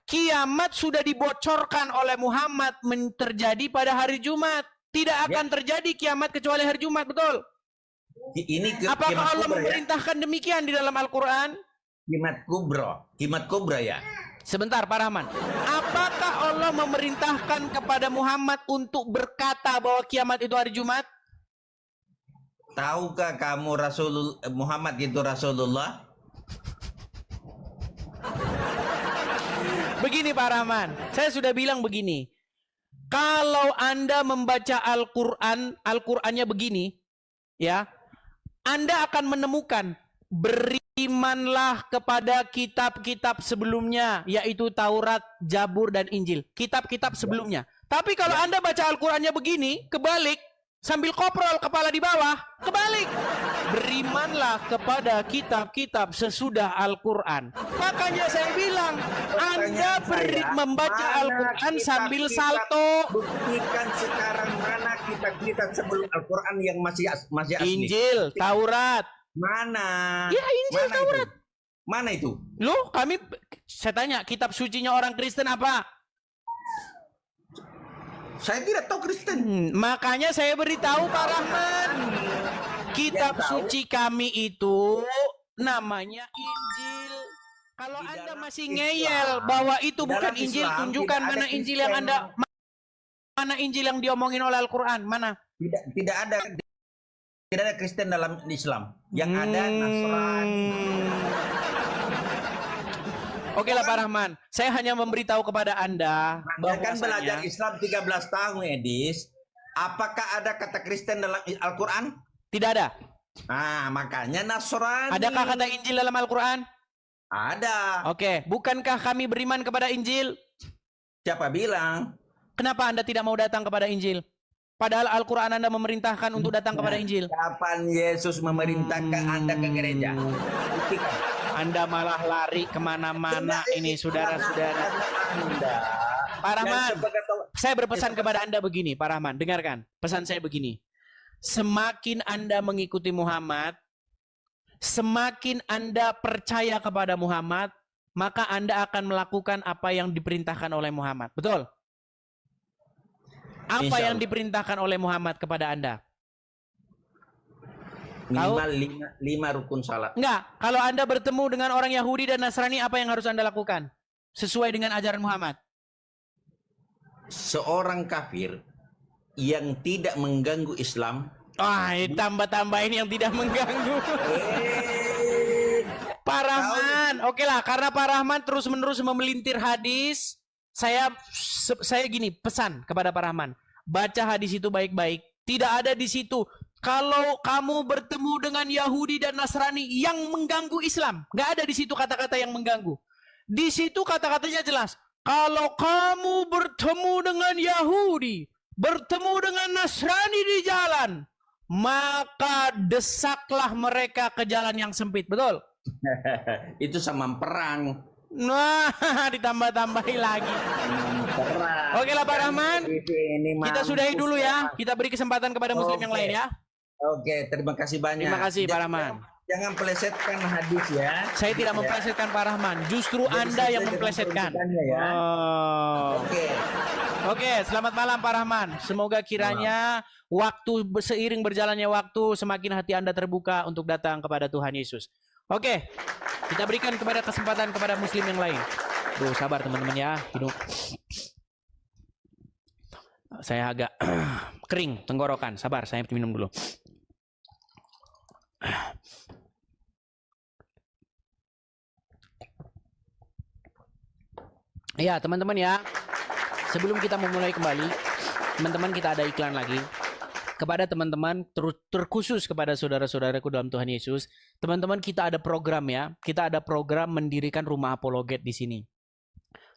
kiamat sudah dibocorkan oleh Muhammad terjadi pada hari Jumat. Tidak akan terjadi kiamat kecuali hari Jumat, betul? Apakah Allah memerintahkan demikian di dalam Al-Quran? Kiamat kubra ya. Sebentar Pak Rahman. Apakah Allah memerintahkan kepada Muhammad untuk berkata bahwa kiamat itu hari Jumat? Tahukah kamu Muhammad itu Rasulullah? Begini Pak Rahman, saya sudah bilang begini. Kalau Anda membaca Al-Quran, Al-Qurannya begini, ya, Anda akan menemukan berimanlah kepada kitab-kitab sebelumnya, yaitu Taurat, Zabur, dan Injil. Kitab-kitab sebelumnya. Tapi kalau Anda baca Al-Qurannya begini, kebalik, sambil koprol kepala di bawah, kebalik. Berimanlah kepada kitab-kitab sesudah Al-Quran. Makanya saya bilang, Anda membaca Al-Quran sambil salto. Buktikan sekarang mana kitab-kitab sebelum Al-Quran yang masih asli. Injil, Taurat. Mana? Ya, Injil, Taurat. Mana itu? Loh, saya tanya, kitab sucinya orang Kristen apa? Saya tidak tahu Kristen. Makanya saya beritahu Pak Rahman. Kitab suci kami itu namanya Injil. Kalau Anda masih ngeyel bahwa itu bukan Injil, tunjukkan mana Injil yang mana Injil yang diomongin oleh Al-Quran, mana? Tidak ada Kristen dalam Islam. Yang ada Nasrani. Oke lah Pak Rahman, saya hanya memberitahu kepada Anda bahwa kan belajar Islam 13 tahun, Edis. Apakah ada kata Kristen dalam Al-Quran? Tidak ada. Nah, makanya Nasrani. Adakah kata Injil dalam Al-Quran? Ada. Oke, bukankah kami beriman kepada Injil? Siapa bilang? Kenapa Anda tidak mau datang kepada Injil? Padahal Al-Quran Anda memerintahkan untuk datang kepada Injil. Kapan Yesus memerintahkan Anda ke gereja? Anda malah lari kemana-mana ini, saudara-saudara. Pak Rahman, saya berpesan kepada Anda begini, Pak Rahman, dengarkan. Pesan saya begini. Semakin Anda mengikuti Muhammad, semakin Anda percaya kepada Muhammad, maka Anda akan melakukan apa yang diperintahkan oleh Muhammad. Betul? Apa yang diperintahkan oleh Muhammad kepada Anda? Minimal 5 rukun salat. Enggak. Kalau Anda bertemu dengan orang Yahudi dan Nasrani, apa yang harus Anda lakukan? Sesuai dengan ajaran Muhammad. Seorang kafir yang tidak mengganggu Islam. Tambah-tambahin yang tidak mengganggu. Pak Rahman, oke lah, karena Pak Rahman terus-menerus memelintir hadis. Saya gini, pesan kepada Pak Rahman. Baca hadis itu baik-baik. Tidak ada di situ. Kalau kamu bertemu dengan Yahudi dan Nasrani yang mengganggu Islam. Nggak ada di situ kata-kata yang mengganggu. Di situ kata-katanya jelas. Kalau kamu bertemu dengan Yahudi, bertemu dengan Nasrani di jalan, maka desaklah mereka ke jalan yang sempit. Betul? Itu sama perang. Nah, ditambah-tambahin lagi. Oke lah Pak Rahman, kita sudahi dulu ya. Kita beri kesempatan kepada muslim yang lain ya. Oke, terima kasih banyak. Terima kasih Pak Rahman. Jangan pelesetkan hadis ya. Saya tidak memplesetkan Pak Rahman, justru Anda yang memplesetkan. Ya. Oh. Oke, selamat malam Pak Rahman. Semoga kiranya waktu seiring berjalannya waktu semakin hati Anda terbuka untuk datang kepada Tuhan Yesus. Oke, kita berikan kesempatan kepada muslim yang lain. Duh, sabar teman-teman ya. Hidup. Saya agak kering tenggorokan. Sabar, saya minum dulu. Ya, teman-teman ya. Sebelum kita memulai kembali, teman-teman kita ada iklan lagi. Kepada teman-teman, terkhusus kepada saudara-saudaraku dalam Tuhan Yesus, teman-teman kita ada program ya. Kita ada program mendirikan rumah apologet di sini.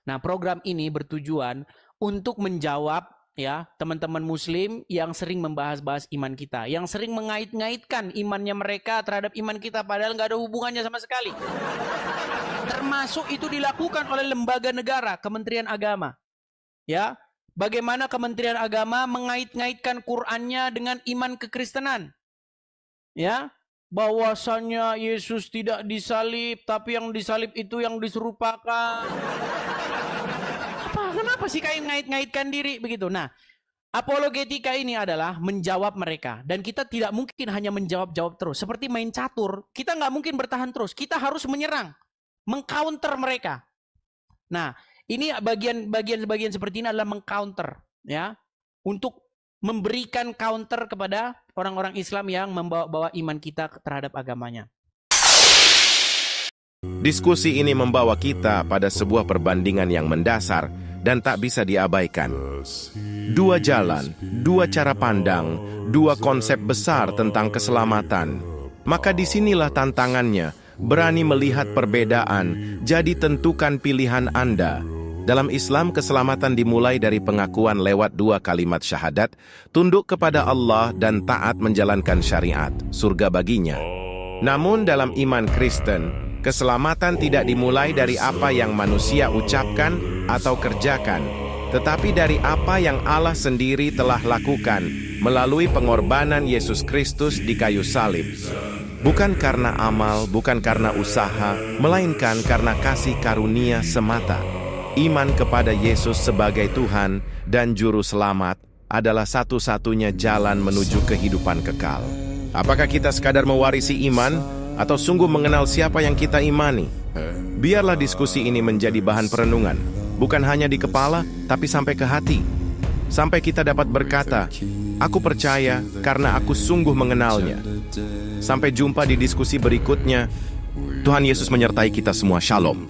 Nah, program ini bertujuan untuk menjawab ya teman-teman muslim yang sering membahas-bahas iman kita, yang sering mengait-ngaitkan imannya mereka terhadap iman kita padahal nggak ada hubungannya sama sekali. Termasuk itu dilakukan oleh lembaga negara, Kementerian Agama. Ya, bagaimana Kementerian Agama mengait-ngaitkan Qur'annya dengan iman kekristenan. Ya, bahwasannya Yesus tidak disalib, tapi yang disalib itu yang diserupakan. Kenapa sih kayak ngait-ngaitkan diri begitu? Nah, apologetika ini adalah menjawab mereka. Dan kita tidak mungkin hanya menjawab-jawab terus. Seperti main catur, kita nggak mungkin bertahan terus. Kita harus menyerang, mengcounter mereka. Nah, ini bagian seperti ini adalah mengcounter, ya, untuk memberikan counter kepada orang-orang Islam yang membawa iman kita terhadap agamanya. Diskusi ini membawa kita pada sebuah perbandingan yang mendasar dan tak bisa diabaikan. Dua jalan, dua cara pandang, dua konsep besar tentang keselamatan. Maka disinilah tantangannya, berani melihat perbedaan, jadi tentukan pilihan Anda. Dalam Islam, keselamatan dimulai dari pengakuan lewat dua kalimat syahadat, tunduk kepada Allah dan taat menjalankan syariat, surga baginya. Namun dalam iman Kristen, keselamatan tidak dimulai dari apa yang manusia ucapkan atau kerjakan, tetapi dari apa yang Allah sendiri telah lakukan melalui pengorbanan Yesus Kristus di kayu salib. Bukan karena amal, bukan karena usaha, melainkan karena kasih karunia semata. Iman kepada Yesus sebagai Tuhan dan Juru Selamat adalah satu-satunya jalan menuju kehidupan kekal. Apakah kita sekadar mewarisi iman, atau sungguh mengenal siapa yang kita imani? Biarlah diskusi ini menjadi bahan perenungan, bukan hanya di kepala, tapi sampai ke hati. Sampai kita dapat berkata, aku percaya karena aku sungguh mengenalnya. Sampai jumpa di diskusi berikutnya. Tuhan Yesus menyertai kita semua. Shalom.